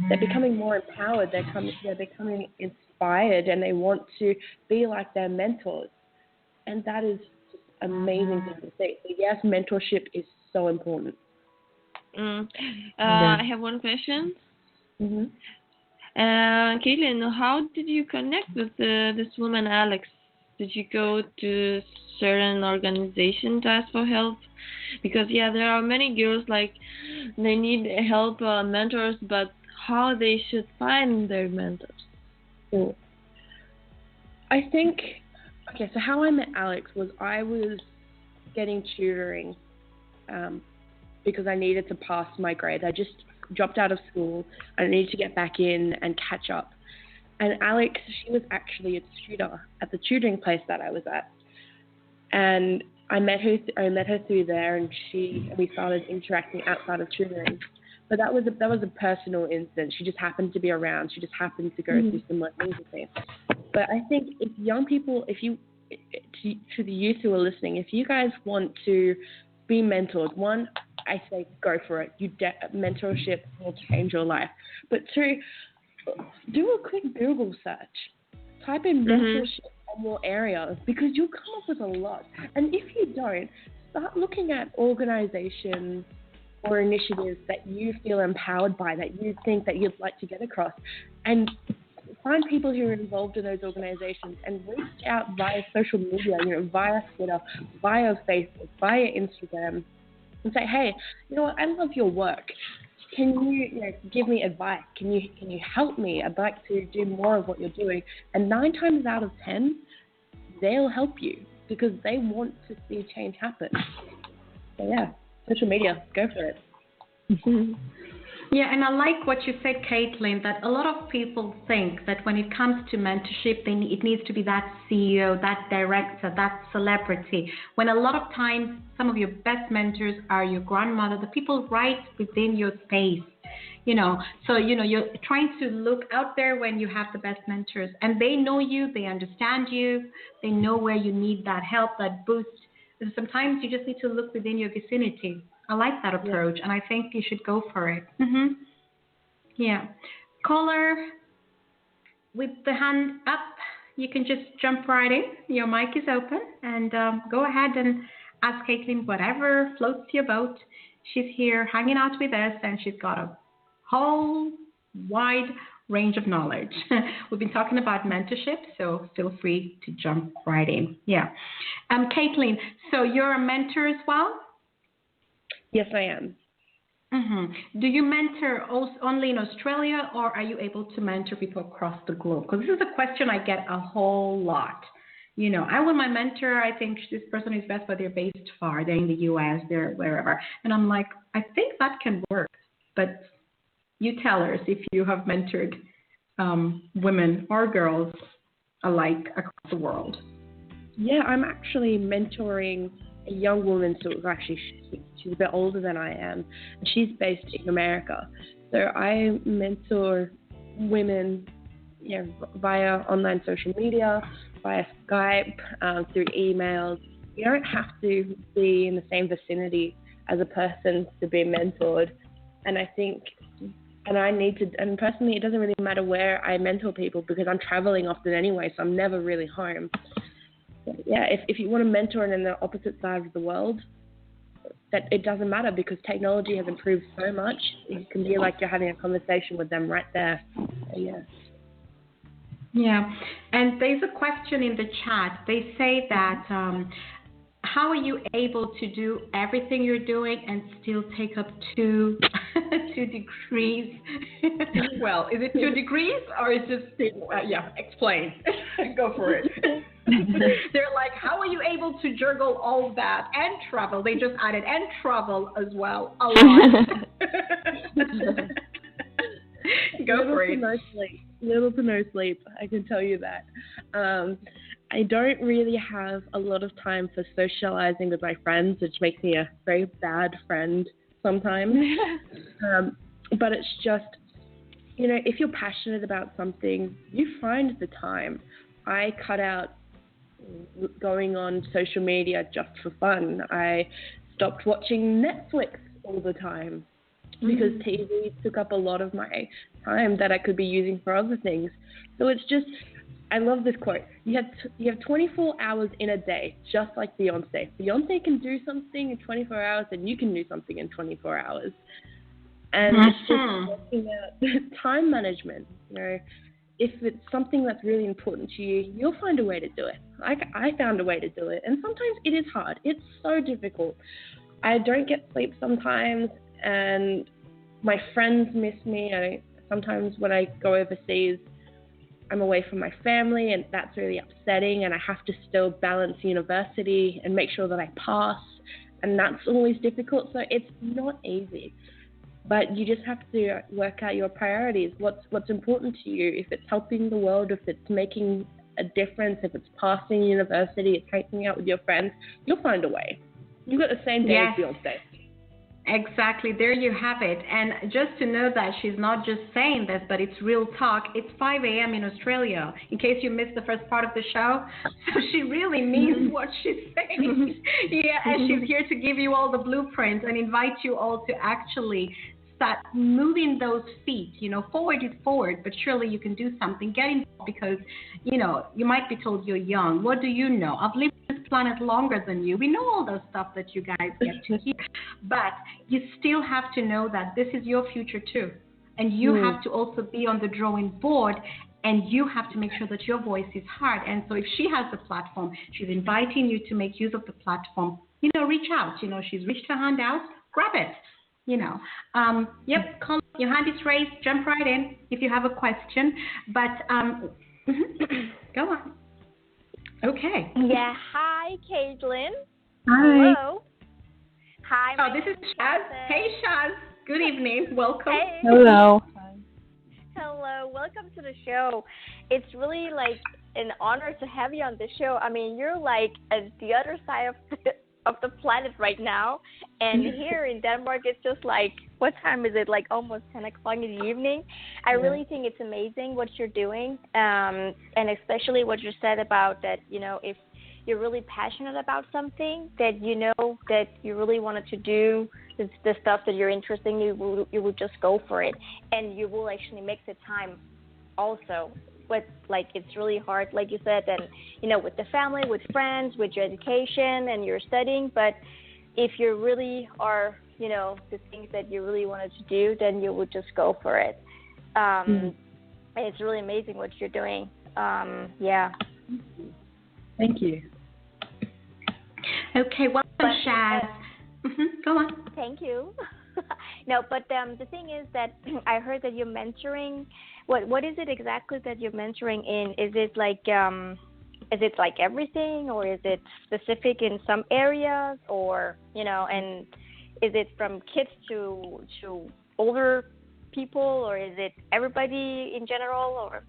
They're becoming more empowered, they're becoming inspired, and they want to be like their mentors. And that is just amazing thing to see. So yes, mentorship is so important. I have one question. Mm-hmm. Caitlin, how did you connect with this woman, Alex? Did you go to certain organization to ask for help? Because there are many girls they need help, mentors, but how they should find their mentors? I think, so how I met Alex was I was getting tutoring because I needed to pass my grades. I just dropped out of school. I needed to get back in and catch up. And Alex, she was actually a tutor at the tutoring place that I was at, and I met her through there, and we started interacting outside of tutoring. But that was a personal incident. She just happened to be around. She just happened to go through similar things with me. But I think if young people, to the youth who are listening, if you guys want to be mentored, one, I say go for it. Mentorship will change your life. But two, do a quick Google search. Type in mentorship in more areas, because you'll come up with a lot. And if you don't, start looking at organizations or initiatives that you feel empowered by, that you think that you'd like to get across, and find people who are involved in those organizations and reach out via social media, via Twitter, via Facebook, via Instagram, and say, hey, you know what, I love your work. Can you, give me advice? Can you help me? I'd like to do more of what you're doing. And 9 times out of 10, they'll help you because they want to see change happen. So yeah, social media, go for it. Yeah, and I like what you said, Caitlin, that a lot of people think that when it comes to mentorship, it needs to be that CEO, that director, that celebrity. When a lot of times, some of your best mentors are your grandmother, the people right within your space. So you're trying to look out there when you have the best mentors, and they know you, they understand you, they know where you need that help, that boost. And sometimes you just need to look within your vicinity. I like that approach, and I think you should go for it. Yeah. Caller with the hand up, you can just jump right in. Your mic is open, and go ahead and ask Caitlin whatever floats your boat. She's here hanging out with us, and she's got a whole wide range of knowledge. We've been talking about mentorship, so feel free to jump right in. Yeah. Caitlin, so you're a mentor as well? Yes, I am. Do you mentor only in Australia, or are you able to mentor people across the globe? Because this is a question I get a whole lot. I want my mentor, I think this person is best, but they're based far. They're in the US, they're wherever. And I'm like, I think that can work. But you tell us if you have mentored women or girls alike across the world. Yeah, I'm actually mentoring a young woman, so actually she's a bit older than I am, and she's based in America. So I mentor women via online social media, via Skype, through emails. You don't have to be in the same vicinity as a person to be mentored. And I think, and personally, it doesn't really matter where I mentor people because I'm traveling often anyway, so I'm never really home. Yeah, if you want to mentor in the opposite side of the world, that it doesn't matter because technology has improved so much. It can be like you're having a conversation with them right there. So, yeah. Yeah, and there's a question in the chat. They say that how are you able to do everything you're doing and still take up 2 degrees? Well, is it 2 degrees or is it explain. Go for it. They're like, how are you able to juggle all that and travel? They just added and travel as well a lot. Go for it. Little to no sleep, I can tell you that. I don't really have a lot of time for socializing with my friends, which makes me a very bad friend sometimes. But it's just, if you're passionate about something, you find the time. I cut out going on social media just for fun. I stopped watching Netflix all the time because TV took up a lot of my time that I could be using for other things. So it's just, I love this quote. You have 24 hours in a day, just like Beyonce. Beyonce can do something in 24 hours, and you can do something in 24 hours. And it's just working out time management. If it's something that's really important to you, you'll find a way to do it. I found a way to do it, and sometimes it is hard. It's so difficult. I don't get sleep sometimes, and my friends miss me. Sometimes when I go overseas, I'm away from my family, and that's really upsetting, and I have to still balance university and make sure that I pass, and that's always difficult. So it's not easy. But you just have to work out your priorities. What's important to you? If it's helping the world, if it's making a difference, if it's passing university, it's hanging out with your friends, you'll find a way. You've got the same day as Beyonce. Exactly. There you have it. And just to know that she's not just saying this, but it's real talk. It's 5 a.m. in Australia, in case you missed the first part of the show. So she really means what she's saying. And she's here to give you all the blueprints and invite you all to actually start moving those feet. Forward is forward, but surely you can do something. Get involved because, you might be told you're young. What do you know? I've lived on this planet longer than you. We know all the stuff that you guys get to hear. But you still have to know that this is your future too. And you have to also be on the drawing board, and you have to make sure that your voice is heard. And so if she has the platform, she's inviting you to make use of the platform, reach out. She's reached her hand out, grab it. Call, your hand is raised, jump right in if you have a question. But go on. Okay. Yeah. Hi, Caitlin. Hi. Hello. Hi. Oh, this is Shaz. Hey, Shaz. Good evening. Welcome. Hey. Hello. Hello. Welcome to the show. It's really an honor to have you on the show. I mean, you're at the other side of the planet right now, and here in Denmark it's just what time is it, almost 10 o'clock in the evening. I really think it's amazing what you're doing, and especially what you said about that, if you're really passionate about something, that that you really wanted to do the stuff that you're interested in, you will just go for it, and you will actually make the time also. But it's really hard, like you said, and with the family, with friends, with your education and your studying. But if you really are, the things that you really wanted to do, then you would just go for it. And it's really amazing what you're doing. Thank you. Okay, welcome, Shaz. Go on. Thank you. No, but the thing is that I heard that you're mentoring. What is it exactly that you're mentoring in? Is it everything, or is it specific in some areas, or and is it from kids to older people, or is it everybody in general, or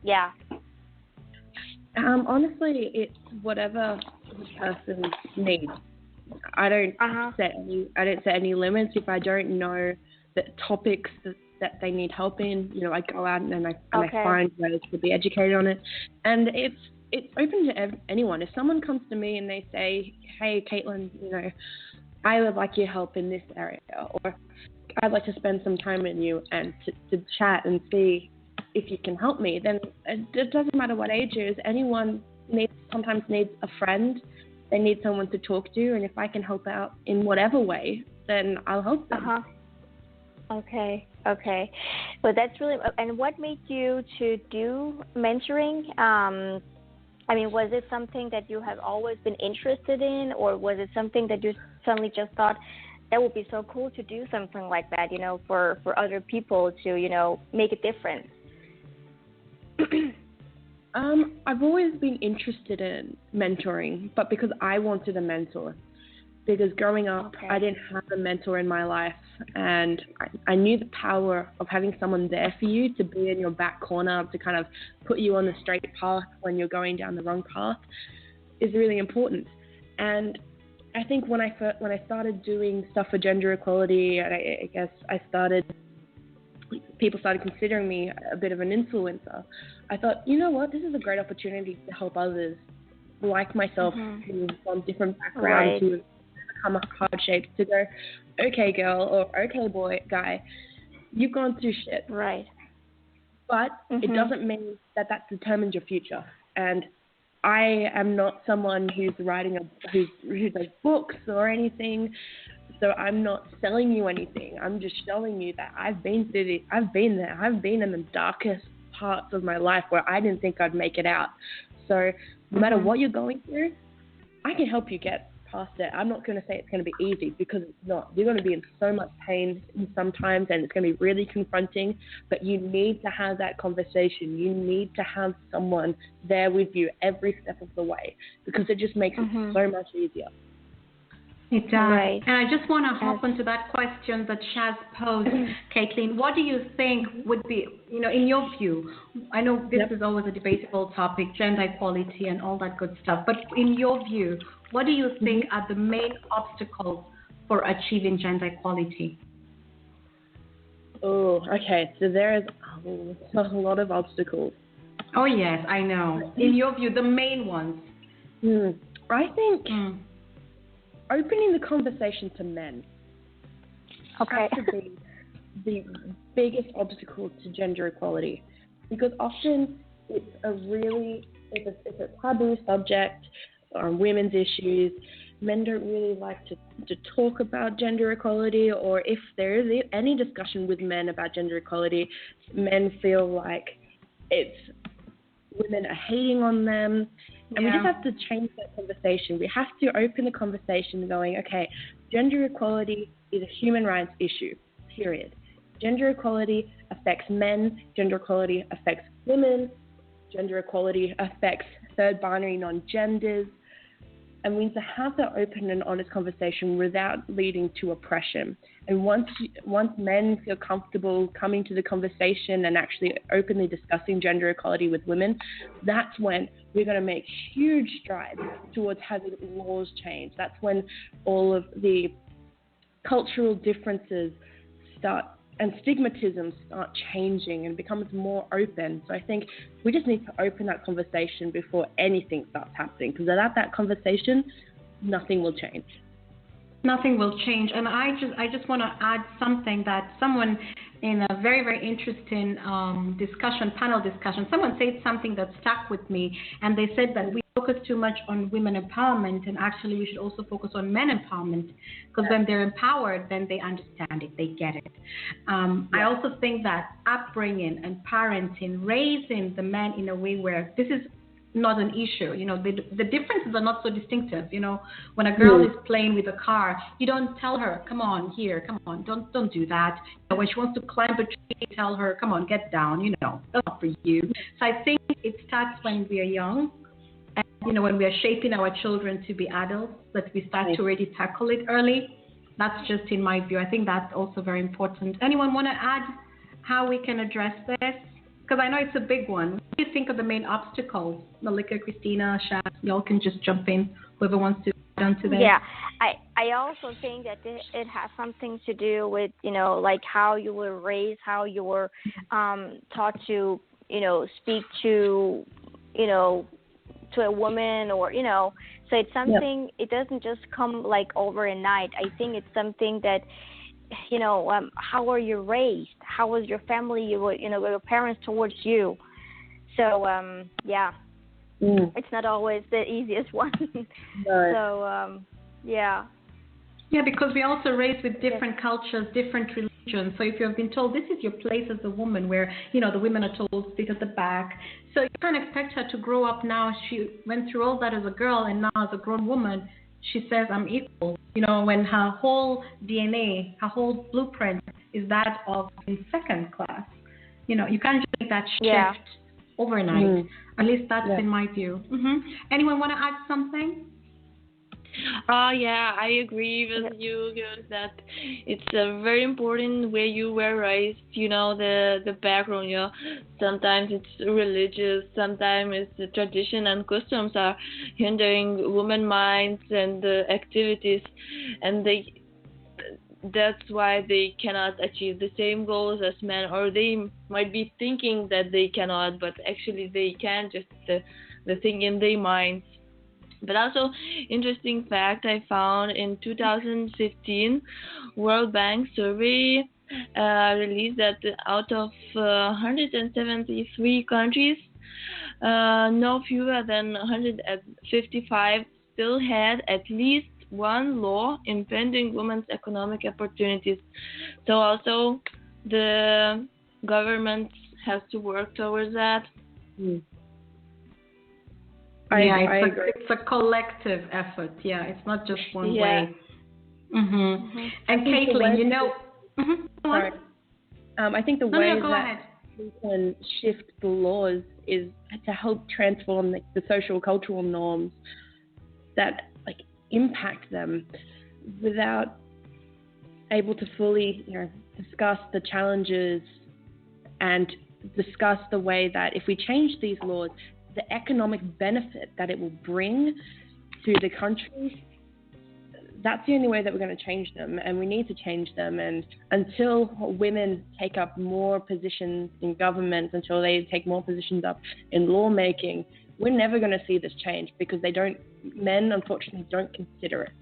Honestly, it's whatever the person needs. I don't set any limits. If I don't know the topics that they need help in, I go out and I find ways to be educated on it. And it's open to anyone. If someone comes to me and they say, "Hey, Caitlin, I would like your help in this area," or "I'd like to spend some time with you and to chat and see if you can help me," then it doesn't matter what age it is. Anyone sometimes needs a friend. They need someone to talk to, and if I can help out in whatever way, then I'll help them. Okay. Well, that's really. And what made you to do mentoring? I mean, was it something that you have always been interested in, or was it something that you suddenly just thought that would be so cool to do something like that, for other people to, make a difference? I've always been interested in mentoring, but because I wanted a mentor. Because growing up, I didn't have a mentor in my life, and I knew the power of having someone there for you, to be in your back corner, to kind of put you on the straight path when you're going down the wrong path, is really important. And I think when I started doing stuff for gender equality, I guess people started considering me a bit of an influencer. I thought, you know what, this is a great opportunity to help others like myself who from different backgrounds who have come hard shaped, to go, okay girl, or okay boy, guy, you've gone through shit. Right. But it doesn't mean that determines your future. And I am not someone who's who does books or anything. So I'm not selling you anything. I'm just showing you that I've been through I've been there. I've been in the darkest parts of my life where I didn't think I'd make it out. So no matter what you're going through, I can help you get past it. I'm not going to say it's going to be easy, because it's not. You're going to be in so much pain sometimes, and it's going to be really confronting, but you need to have that conversation. You need to have someone there with you every step of the way, because it just makes it so much easier. It does. Right. And I just want to hop onto that question that Shaz posed, Caitlin. What do you think would be, in your view, I know this is always a debatable topic, gender equality and all that good stuff, but in your view, what do you think are the main obstacles for achieving gender equality? Oh, okay. So there is a lot of obstacles. Oh, yes, I know. In your view, the main ones. I think opening the conversation to men has to be the biggest obstacle to gender equality, because often it's a taboo subject on women's issues. Men don't really like to talk about gender equality, or if there is any discussion with men about gender equality, men feel like women are hating on them. And we just have to change that conversation. We have to open the conversation going, okay, gender equality is a human rights issue, period. Gender equality affects men. Gender equality affects women. Gender equality affects third binary non-genders. And we need to have that open and honest conversation without leading to oppression. And once men feel comfortable coming to the conversation and actually openly discussing gender equality with women, that's when we're going to make huge strides towards having laws change. That's when all of the cultural differences start and stigmatism start changing and becomes more open. So I think we just need to open that conversation before anything starts happening, because without that conversation, nothing will change. Nothing will change. And I just want to add something that someone in a very, very interesting panel discussion, someone said something that stuck with me, and they said that we focus too much on women empowerment, and actually we should also focus on men empowerment, because when they're empowered, then they understand it, they get it. I also think that upbringing and parenting, raising the men in a way where this is not an issue. The differences are not so distinctive. When a girl is playing with a car, you don't tell her, come on, here, come on, don't do that. When she wants to climb a tree, tell her, come on, get down, that's not for you. So I think it starts when we are young, and, when we are shaping our children to be adults, that we start to already tackle it early. That's just in my view. I think that's also very important. Anyone want to add how we can address this? Because I know it's a big one. What do you think are the main obstacles? Malika, Christina, Shaz, y'all can just jump in, whoever wants to add on to that. Yeah, I also think that it has something to do with, like how you were raised, how you were taught to, speak to, to a woman, or, so it's something, it doesn't just come like overnight. I think it's something that, how are you raised? How was your family, your parents towards you? So, it's not always the easiest one. So, yeah. Yeah, because we're also raised with different cultures, different religions. So if you have been told this is your place as a woman, where, the women are told sit at the back. So you can't expect her to grow up now. She went through all that as a girl, and now as a grown woman, she says, I'm equal. When her whole DNA, her whole blueprint is that of in second class. You can't just make that shift overnight. At least that's in my view. Anyone want to add something? Yeah, I agree with you guys that it's very important where you were raised, the background, Sometimes it's religious, sometimes it's the tradition and customs are hindering women minds and activities, and that's why they cannot achieve the same goals as men, or they might be thinking that they cannot, but actually they can, just the thing in their minds. But also, interesting fact I found in 2015, World Bank survey released that out of 173 countries, no fewer than 155 still had at least one law impeding women's economic opportunities. So also, the government has to work towards that. It's a collective effort. Yeah, it's not just one way. And Caitlin, Sorry. I think the way that we can shift the laws is to help transform the social cultural norms that impact them. without able to fully, discuss the challenges and discuss the way that if we change these laws, the economic benefit that it will bring to the country, that's the only way that we're going to change them, and we need to change them. And until women take up more positions in government, until they take more positions up in lawmaking, we're never going to see this change because men unfortunately don't consider it.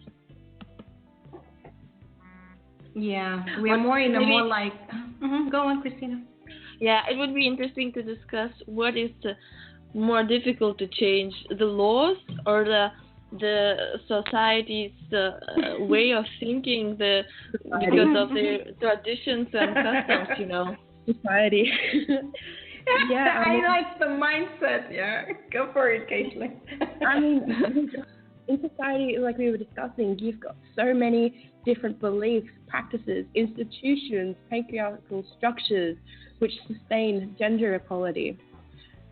Yeah, we are more in a more like. Go on, Christina. Yeah, it would be interesting to discuss what is the more difficult to change, the laws or the society's way of thinking, because of their traditions and customs, Society. Yeah, I like the mindset. Yeah, go for it, Caitlin. I mean, in society, like we were discussing, you've got so many different beliefs, practices, institutions, patriarchal structures which sustain gender equality.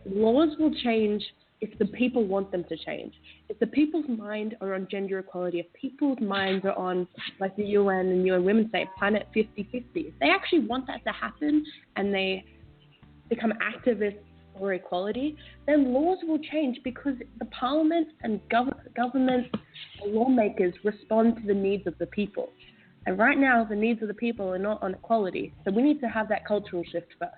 Laws will change if the people want them to change. If the people's mind are on gender equality, if people's minds are on, like the UN and UN Women say, planet 50-50, if they actually want that to happen and they become activists for equality, then laws will change because the parliament and government and lawmakers respond to the needs of the people. And right now, the needs of the people are not on equality. So we need to have that cultural shift first.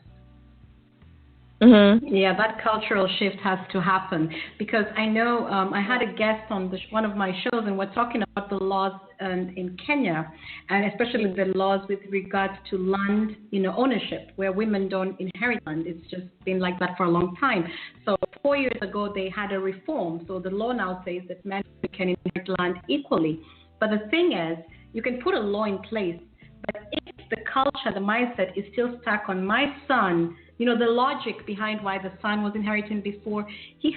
Mm-hmm. Yeah, that cultural shift has to happen because I know I had a guest on one of my shows and we're talking about the laws in Kenya, and especially the laws with regards to land, ownership, where women don't inherit land. It's just been like that for a long time. So 4 years ago they had a reform. So the law now says that men can inherit land equally. But the thing is, you can put a law in place, but if the culture, the mindset is still stuck on my son. The logic behind why the son was inheriting before, the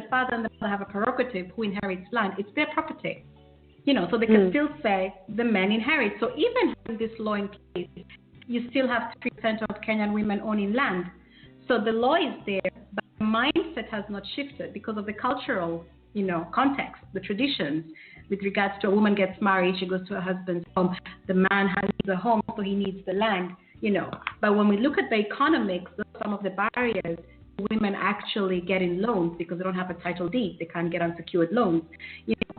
father and the mother have a prerogative who inherits land. It's their property. So they can still say the men inherit. So even having this law in place, you still have 3% of Kenyan women owning land. So the law is there, but the mindset has not shifted because of the cultural, context, the traditions. With regards to a woman gets married, she goes to her husband's home. The man has the home, so he needs the land. But when we look at the economics, some of the barriers, women actually getting loans because they don't have a title deed, they can't get unsecured loans.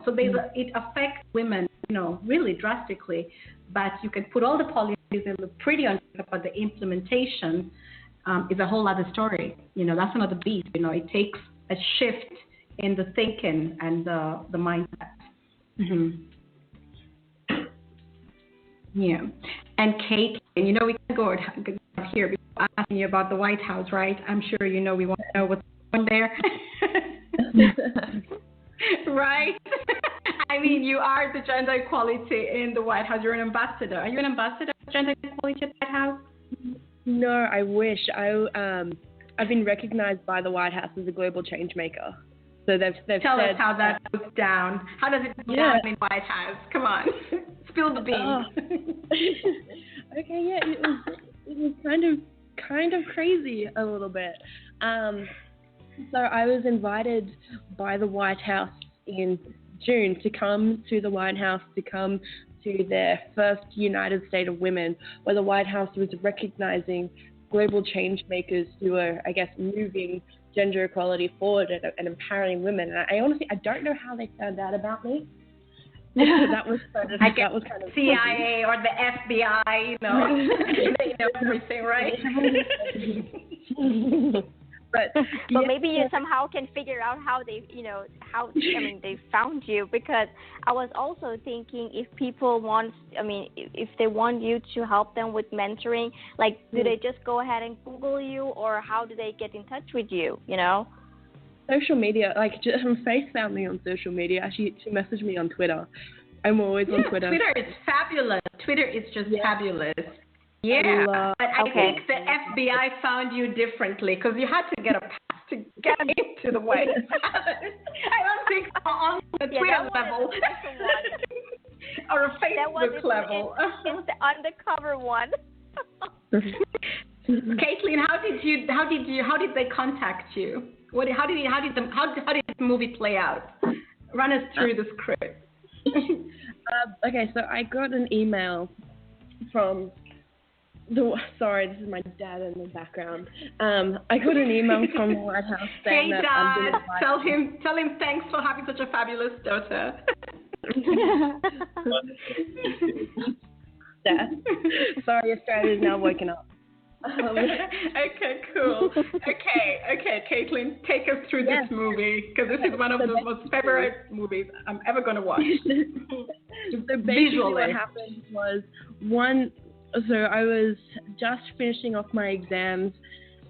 So it affects women, really drastically. But you can put all the policies and look pretty on top, but the implementation is a whole other story. That's another beast. It takes a shift in the thinking and the mindset. Mm-hmm. Yeah. And Kate, we can go here because I'm asking you about the White House, right? I'm sure we want to know what's going there. Right? I mean, you are the gender equality in the White House. You're an ambassador. Are you an ambassador for gender equality at the White House? No, I wish. I've been recognized by the White House as a global change maker. So they've Tell said, us how that goes down. How does it go down in the White House? Come on. Spill the beans. Okay, yeah, it was kind of crazy a little bit. So I was invited by the White House in June to come to the White House, to come to their first United State of Women, where the White House was recognizing global change makers who are, I guess, moving gender equality forward and empowering women. And I honestly don't know how they found out about me. That was kind of CIA or the FBI, they know everything, right? But maybe you somehow can figure out how they, they found you, because I was also thinking if people want, if they want you to help them with mentoring, do they just go ahead and Google you, or how do they get in touch with you, Social media, Faith found me on social media. She messaged me on Twitter. I'm always on Twitter. Twitter is fabulous. Twitter is just fabulous. Yeah, but I think the FBI found you differently because you had to get a pass to get into the White House. I don't think on the Twitter level or a Facebook level. It's the undercover one. Caitlin, how did they contact you? How did the movie play out? Run us through the script. Okay, so I got an email from sorry, this is my dad in the background. I got an email from the White House saying Hey, that I'm Dad, being tell him thanks for having such a fabulous daughter. Dad. Sorry, Australia's now woken up. Okay, cool. Okay, Caitlin, take us through this movie because this is one of the most favorite movies I'm ever going to watch. So basically what happened was so I was just finishing off my exams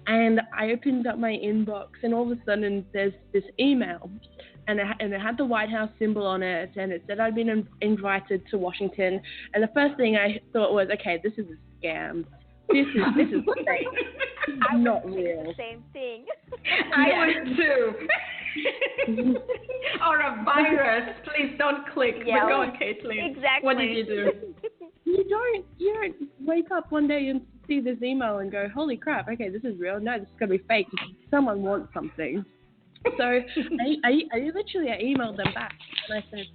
and I opened up my inbox and all of a sudden there's this email and it had the White House symbol on it and it said I'd been invited to Washington, and the first thing I thought was, okay, this is a scam. This is fake. I'm not real. Same thing. I would too. Or a virus. Please don't click. Yeah, but go on, Caitlin. Exactly. What did you do? You don't wake up one day and see this email and go, holy crap, okay, this is real. No, this is going to be fake. Someone wants something. So I emailed them back and I said,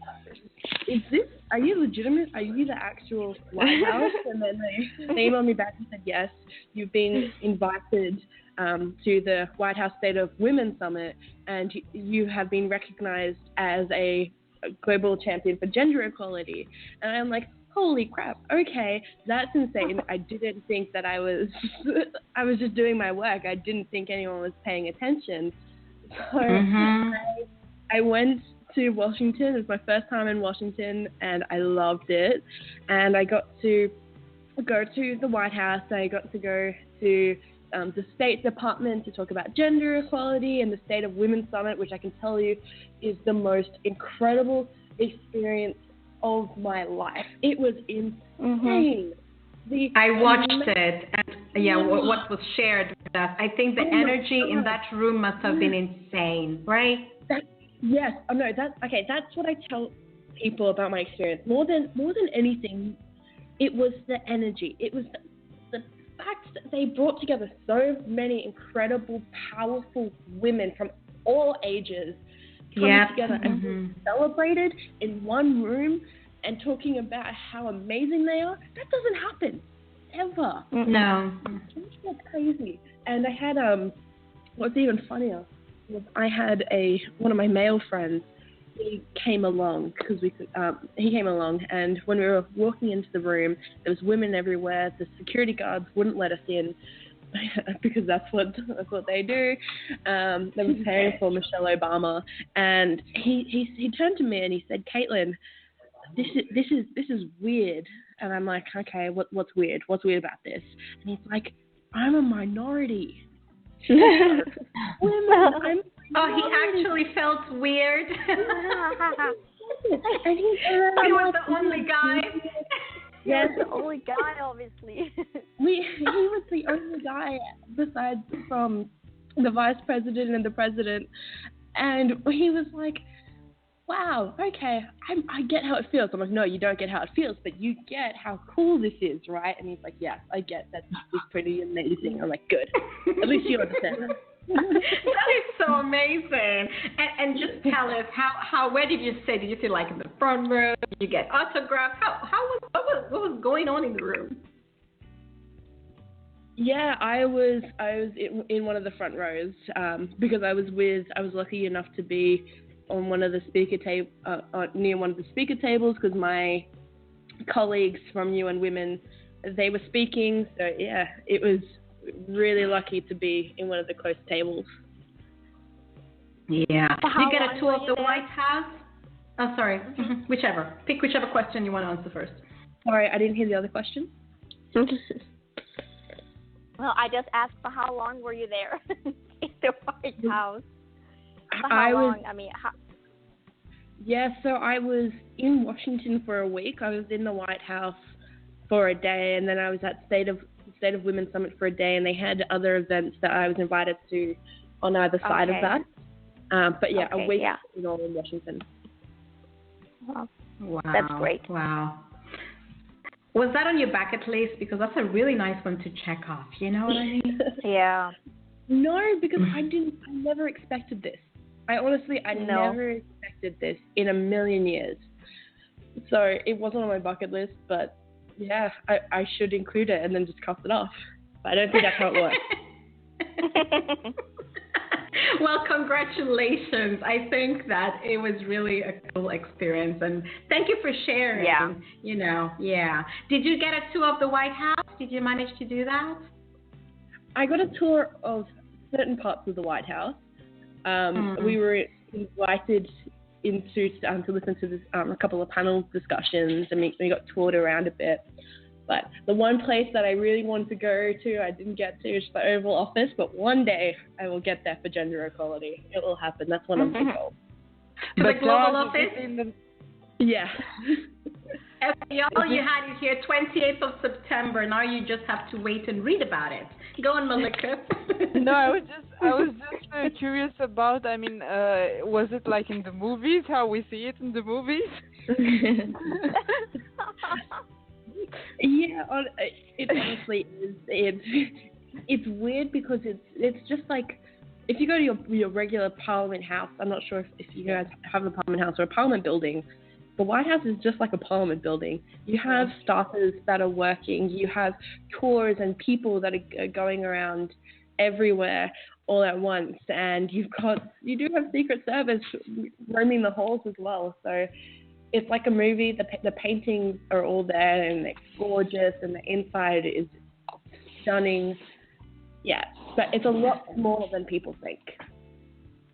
are you legitimate? Are you the actual White House? And then they emailed me back and said, yes, you've been invited to the White House State of Women Summit and you have been recognized as a global champion for gender equality. And I'm like, holy crap, okay, that's insane. I didn't think that I was just doing my work. I didn't think anyone was paying attention. So I went to Washington. It was my first time in Washington, and I loved it. And I got to go to the White House. I got to go to the State Department to talk about gender equality and the State of Women Summit, which I can tell you is the most incredible experience of my life. It was insane. I watched it, and what was shared with us. I think the energy in that room must have been insane, right? That's what I tell people about my experience. More than anything, it was the energy. It was the fact that they brought together so many incredible, powerful women from all ages coming together and celebrated in one room and talking about how amazing they are. That doesn't happen ever. No. It's crazy. And I had what's even funnier was I had one of my male friends. He came along and when we were walking into the room, there was women everywhere. The security guards wouldn't let us in because that's what they do. They were preparing for Michelle Obama, and he turned to me and he said, Caitlin, this is weird. And I'm like, okay, what's weird? What's weird about this? And he's like, I'm a minority. Women, he actually felt weird. And he was the only guy. Yes, the only guy, obviously. He was the only guy besides from the vice president and the president. And he was like, wow, okay, I get how it feels. I'm like, no, you don't get how it feels, but you get how cool this is, right? And he's like, yeah, I get that. This is pretty amazing. I'm like, good. At least you understand. That is so amazing. And just tell us, where did you sit? Did you sit like in the front row? Did you get autographs? What was going on in the room? Yeah, I was in one of the front rows because I was lucky enough to be on one of the near one of the speaker tables because my colleagues from UN Women, they were speaking. So yeah, it was really lucky to be in one of the close tables. Yeah. Did you get a tour of the White House? Oh, sorry. Whichever. Pick whichever question you want to answer first. Sorry, I didn't hear the other question. Well, I just asked for how long were you there in the White House? For how long? Yeah, so I was in Washington for a week. I was in the White House for a day, and then I was at State of Women Summit for a day, and they had other events that I was invited to on either side of that. But yeah, a week in all in Washington. Wow, that's great. Wow. Was that on your bucket list? Because that's a really nice one to check off. You know what I mean? Yeah. No, because I never expected this. I honestly never expected this in a million years. So it wasn't on my bucket list, but yeah, I should include it and then just cross it off. But I don't think that's how it works. Well, congratulations. I think that it was really a cool experience, and thank you for sharing. Yeah. You know, yeah. Did you get a tour of the White House? Did you manage to do that? I got a tour of certain parts of the White House. We were invited into to listen to this, a couple of panel discussions, and we got toured around a bit. But the one place that I really wanted to go to, I didn't get to, is the Oval Office. But one day I will get there for gender equality. It will happen. That's one of my goals. To the Global Office? Yeah. All you had is here 28th of September. Now you just have to wait and read about it. Go on, Malika. No, I was just curious about. I mean, was it like in the movies? How we see it in the movies? Yeah, it honestly is. It's weird because it's just like if you go to your regular Parliament House. I'm not sure if you guys have a Parliament House or a Parliament building. The White House is just like a Parliament building. You have staffers that are working. You have tours and people that are going around everywhere all at once. And you do have Secret Service roaming the halls as well. So it's like a movie. The paintings are all there and it's gorgeous, and the inside is stunning. Yeah, but it's a lot more than people think.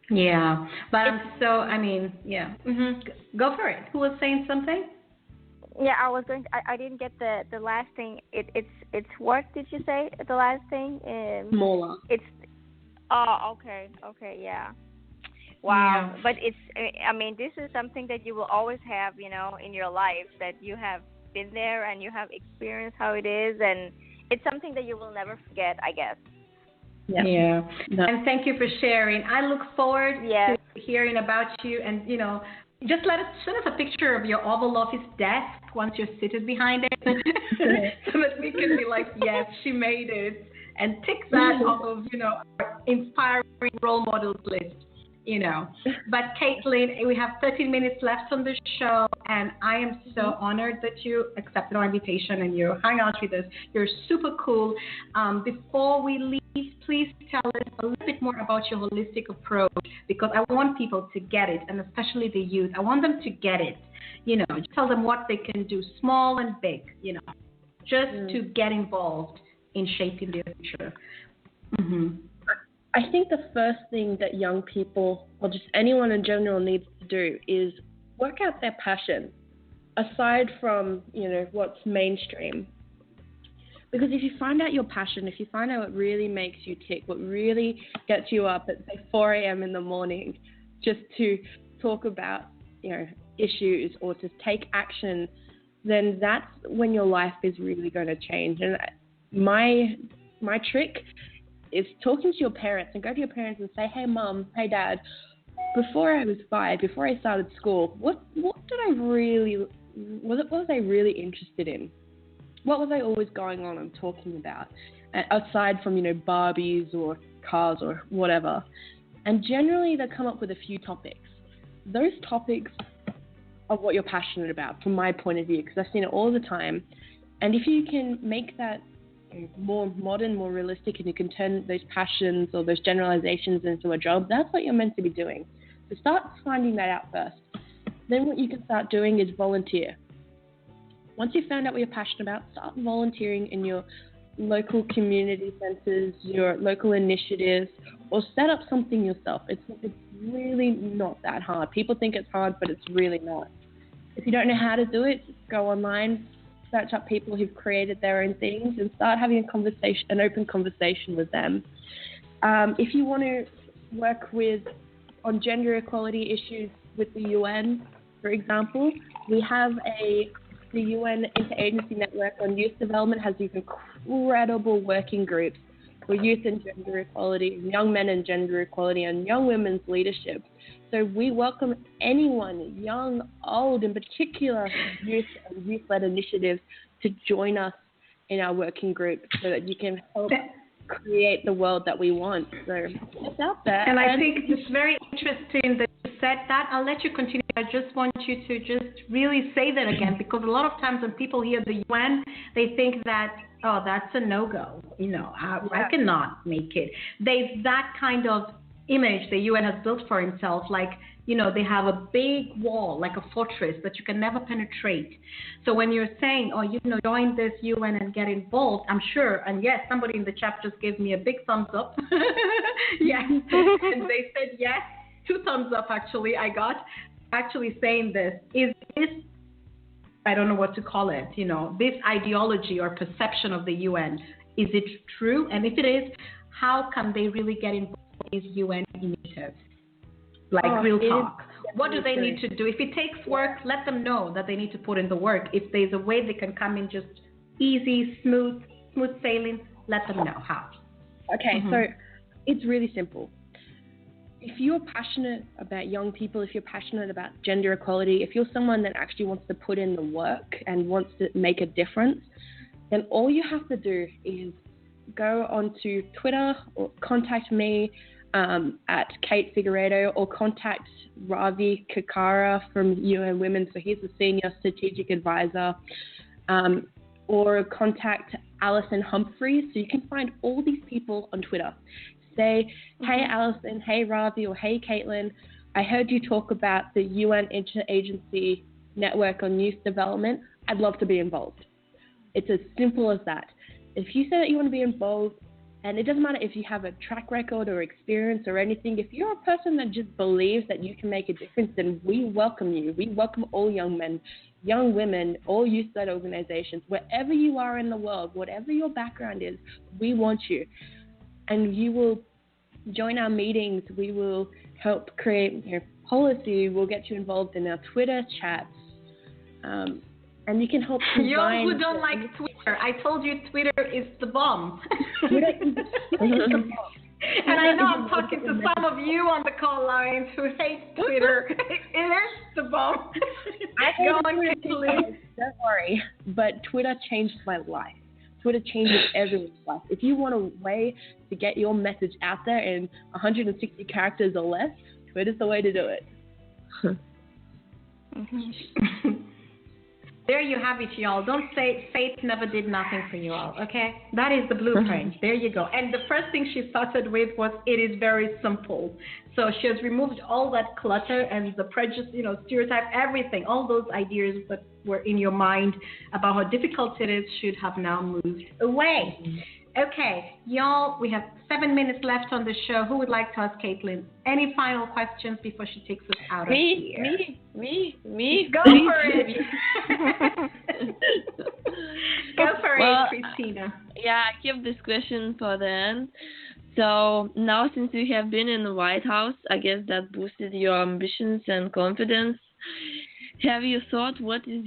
Yeah, but yeah. Go for it. Who was saying something? Yeah, I was going. I didn't get the last thing. It's what did you say? The last thing. Smaller. It's. Oh, okay, yeah. Wow, Yeah. but it's. I mean, this is something that you will always have, in your life, that you have been there and you have experienced how it is, and it's something that you will never forget, I guess. Yeah. No. And thank you for sharing. I look forward to hearing about you, and just send us a picture of your Oval Office desk once you're seated behind it, so that we can be like, yes, she made it, and tick that off of our inspiring role models list. But Caitlin, we have 13 minutes left on the show, and I am so honored that you accepted our invitation and you hang out with us. You're super cool. Before we leave, please tell us a little bit more about your holistic approach, because I want people to get it, and especially the youth. I want them to get it. Just tell them what they can do, small and big, just to get involved in shaping their future. I think the first thing that young people, or just anyone in general, needs to do is work out their passion, aside from, what's mainstream. Because if you find out your passion, if you find out what really makes you tick, what really gets you up at, say, 4 a.m. in the morning just to talk about, issues or to take action, then that's when your life is really going to change. And my trick is talking to your parents, and go to your parents and say, hey, Mom, hey, Dad, before I was 5, before I started school, what was I really interested in? What was I always going on and talking about, aside from, Barbies or cars or whatever? And generally they come up with a few topics. Those topics are what you're passionate about, from my point of view, because I've seen it all the time. And if you can make that more modern, more realistic, and you can turn those passions or those generalizations into a job, that's what you're meant to be doing. So start finding that out first. Then what you can start doing is volunteer. Once you've found out what you're passionate about, start volunteering in your local community centers, your local initiatives, or set up something yourself. It's really not that hard. People think it's hard, but it's really not. If you don't know how to do it, just go online, search up people who've created their own things, and start having an open conversation with them. If you want to work on gender equality issues with the UN, for example, we have the UN Interagency Network on Youth Development has these incredible working groups for youth and gender equality, young men and gender equality, and young women's leadership. So we welcome anyone, young, old, in particular youth and youth-led initiatives, to join us in our working group so that you can help create the world that we want. So it's out there. And I think it's very interesting that you said that, I'll let you continue. I just want you to just really say that again, because a lot of times when people hear the UN, they think that, oh, that's a no-go. I cannot make it. There's that kind of image the UN has built for himself, like, they have a big wall, like a fortress that you can never penetrate. So when you're saying, oh, join this UN and get involved, I'm sure, and yes, somebody in the chat just gave me a big thumbs up. Yes, and they said yes, 2 thumbs up actually. I got actually saying this. Is this, I don't know what to call it, this ideology or perception of the UN, is it true? And if it is, how can they really get involved in these UN initiatives? Like real talk. What do they need to do? If it takes work, let them know that they need to put in the work. If there's a way they can come in just easy, smooth sailing, let them know how. Okay, so it's really simple. If you're passionate about young people, if you're passionate about gender equality, if you're someone that actually wants to put in the work and wants to make a difference, then all you have to do is go onto Twitter or contact me at Kate Figueiredo, or contact Ravi Kakara from UN Women, so he's the Senior Strategic Advisor, or contact Alison Humphreys. So you can find all these people on Twitter. Say, hey Alison, hey Ravi, or hey Caitlin, I heard you talk about the UN Interagency Network on Youth Development. I'd love to be involved. It's as simple as that. If you say that you want to be involved, and it doesn't matter if you have a track record or experience or anything, if you're a person that just believes that you can make a difference, then we welcome you. We welcome all young men, young women, all youth-led organizations, wherever you are in the world, whatever your background is, we want you. And you will join our meetings. We will help create policy. We'll get you involved in our Twitter chats. And you can help design. You who don't like Twitter, I told you Twitter is the bomb. Twitter is the bomb. And I know I'm talking to some of you on the call lines who hate Twitter. It is the bomb. I hate Twitter, don't worry. But Twitter changed my life. Twitter changes everyone's life. If you want a way to get your message out there in 160 characters or less, Twitter's the way to do it. There you have it, y'all. Don't say fate never did nothing for you all, okay? That is the blueprint. There you go. And the first thing she started with was, it is very simple. So she has removed all that clutter and the prejudice, stereotype, everything. All those ideas that were in your mind about how difficult it is should have now moved away. Okay, y'all, we have 7 minutes left on the show. Who would like to ask Caitlin any final questions before she takes us out of here? Me. Go for it. Go for it, Christina. Yeah, I keep this question for the end. So now, since you have been in the White House, I guess that boosted your ambitions and confidence. Have you thought what is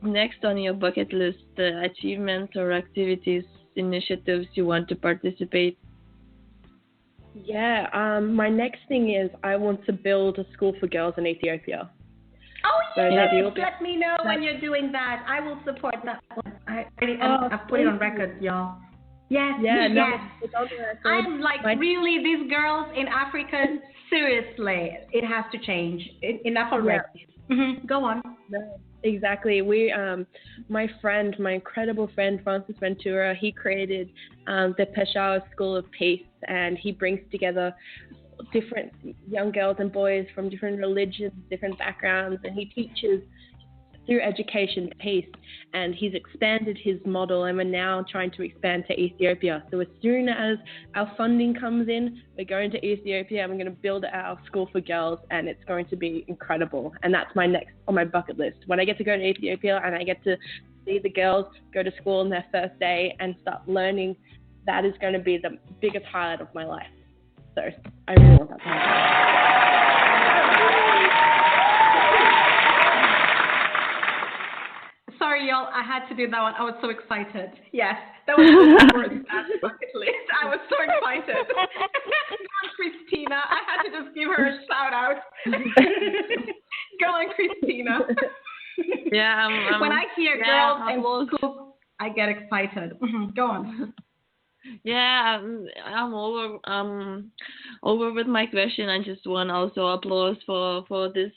next on your bucket list, achievements or activities, initiatives you want to participate? Yeah, my next thing is I want to build a school for girls in Ethiopia. Oh, yes, let me know when you're doing that. I will support that one. I've put it on record, y'all. Yes, yeah, yes. I'm like, really, these girls in Africa, seriously, it has to change. Enough already. Yeah. Go on. No, exactly. We, my incredible friend, Francis Ventura, he created the Peshawar School of Peace, and he brings together different young girls and boys from different religions, different backgrounds, and he teaches through education peace. And he's expanded his model, and we're now trying to expand to Ethiopia. So as soon as our funding comes in, we're going to Ethiopia and we're going to build our school for girls, and it's going to be incredible. And that's my next on my bucket list. When I get to go to Ethiopia and I get to see the girls go to school on their first day and start learning, that is going to be the biggest highlight of my life. So I really want that to happen. Sorry, y'all, I had to do that one. I was so excited. Yes, that was the word bucket list. I was so excited. Go on, Christina. I had to just give her a shout out. Go on, Christina. Yeah, when I hear girls in school, I get excited. Go on. Yeah, I'm over with my question. I just want also applause for this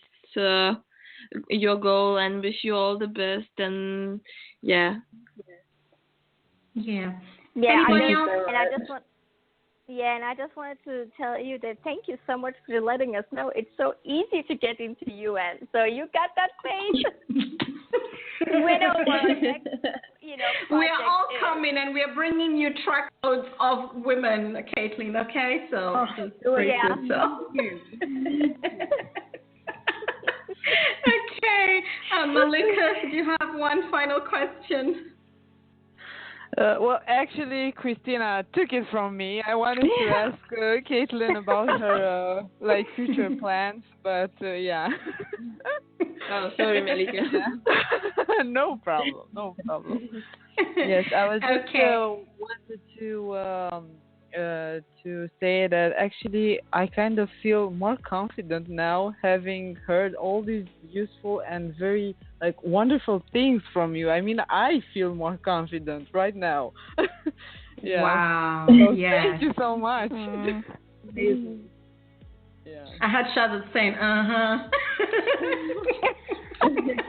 your goal and wish you all the best. And yeah. Yeah. Yeah, Anybody else? and I just wanted to tell you that thank you so much for letting us know. It's so easy to get into UN. So you got that face. We know what our next, We are all project is. coming and we are bringing you truckloads of women, Caitlin, okay? So, yeah. Okay. Malika, do you have one final question? Well, actually, Christina took it from me. I wanted to ask Caitlin about her future plans, but yeah. Oh, sorry, Malika. No problem. Yes, I was just wanted to say that actually I kind of feel more confident now, having heard all these useful and very wonderful things from you. I mean, I feel more confident right now. Yeah. Wow. So yes. Thank you so much. Yeah. I had Shazad saying,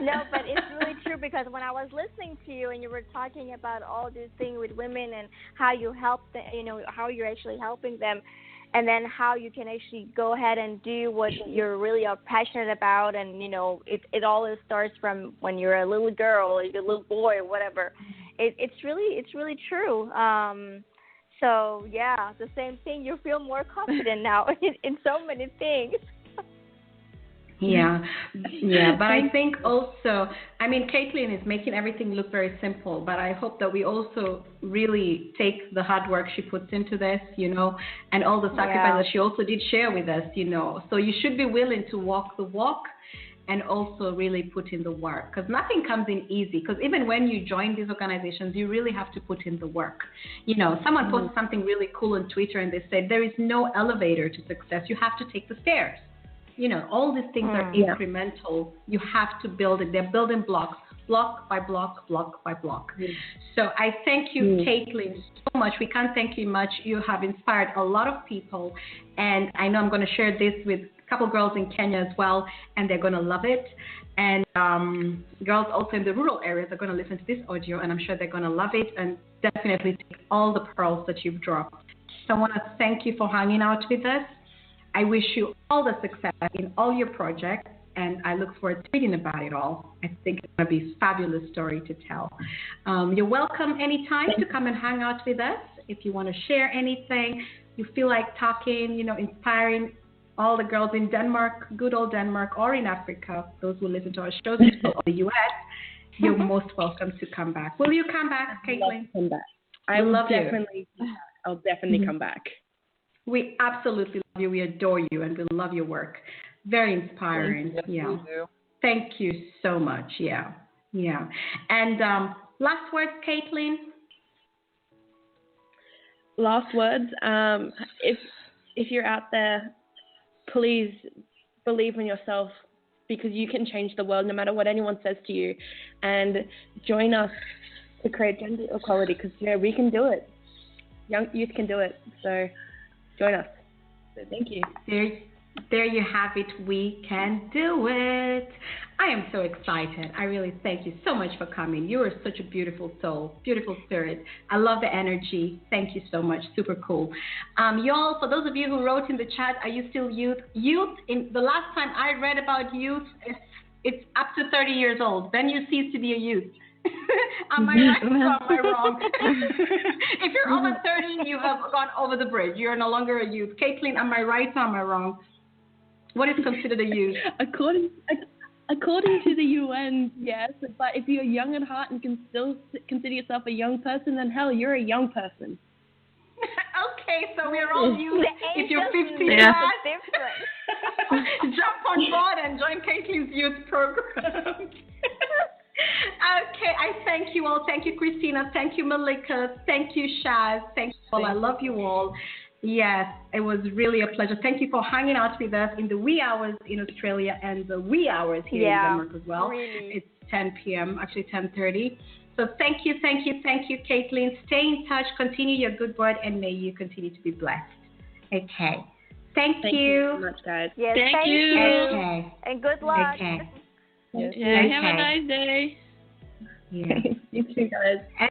No, but it's really true, because when I was listening to you and you were talking about all this thing with women and how you help them, how you're actually helping them, and then how you can actually go ahead and do what you're really passionate about, and it all starts from when you're a little girl or you're a little boy or whatever. It's really true. So yeah, the same thing. You feel more confident now in so many things. Yeah, but I think also, I mean, Caitlin is making everything look very simple, but I hope that we also really take the hard work she puts into this, and all the sacrifices that she also did share with us, So you should be willing to walk the walk and also really put in the work, because nothing comes in easy, because even when you join these organizations, you really have to put in the work. Someone posted something really cool on Twitter and they said, there is no elevator to success. You have to take the stairs. All these things are incremental. You have to build it. They're building blocks, block by block, block by block. So I thank you, Caitlin, so much. We can't thank you much. You have inspired a lot of people. And I know I'm going to share this with a couple girls in Kenya as well, and they're going to love it. And girls also in the rural areas are going to listen to this audio, and I'm sure they're going to love it and definitely take all the pearls that you've dropped. So I want to thank you for hanging out with us. I wish you all the success in all your projects, and I look forward to reading about it all. I think it's going to be a fabulous story to tell. You're welcome anytime to come and hang out with us. If you want to share anything, you feel like talking, inspiring all the girls in Denmark, good old Denmark, or in Africa, those who listen to our shows, or the U.S., you're most welcome to come back. Will you come back, Caitlin? Come back. I will definitely. I'll definitely come back. We absolutely love you. We adore you, and we love your work. Very inspiring. Yeah. Thank you so much. Yeah. And last words, Caitlin. Last words. If you're out there, please believe in yourself, because you can change the world no matter what anyone says to you, and join us to create gender equality, because we can do it. Young youth can do it. So join us. So thank you. There you have it. We can do it. I am so excited. I really thank you so much for coming. You are such a beautiful soul, beautiful spirit. I love the energy. Thank you so much. Super cool. Y'all, for those of you who wrote in the chat, are you still youth? Youth, in the last time I read about youth, it's up to 30 years old. Then you cease to be a youth. Am I right or am I wrong? If you're over 30, you have gone over the bridge. You're no longer a youth. Caitlin, am I right or am I wrong? What is considered a youth? According to the UN, yes. But if you're young at heart and can still consider yourself a young person, then hell, you're a young person. Okay, so we're all youth. If you're 50 jump on board and join Caitlin's youth program. Okay, I thank you all. Thank you, Christina. Thank you, Malika. Thank you, Shaz. Thank you all. I love you all. Yes, it was really a pleasure. Thank you for hanging out with us in the wee hours in Australia and the wee hours here in Denmark as well. Really. It's 10 p.m., actually 10:30. So thank you, Caitlin. Stay in touch, continue your good work, and may you continue to be blessed. Okay. Thank you so much, guys. Yes, Thank you. Okay. And good luck. Okay. Yes. Yeah, have a Okay. nice day. Yeah. You too, guys.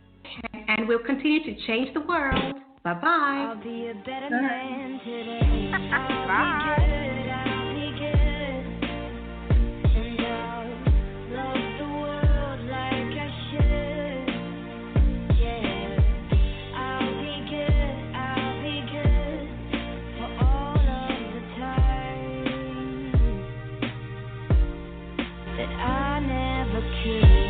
And we'll continue to change the world. Bye-bye. I'll be a better man today. Bye. I'll be good. And I'll love the world like I should. Yeah. I'll be good for all of the time that I never could.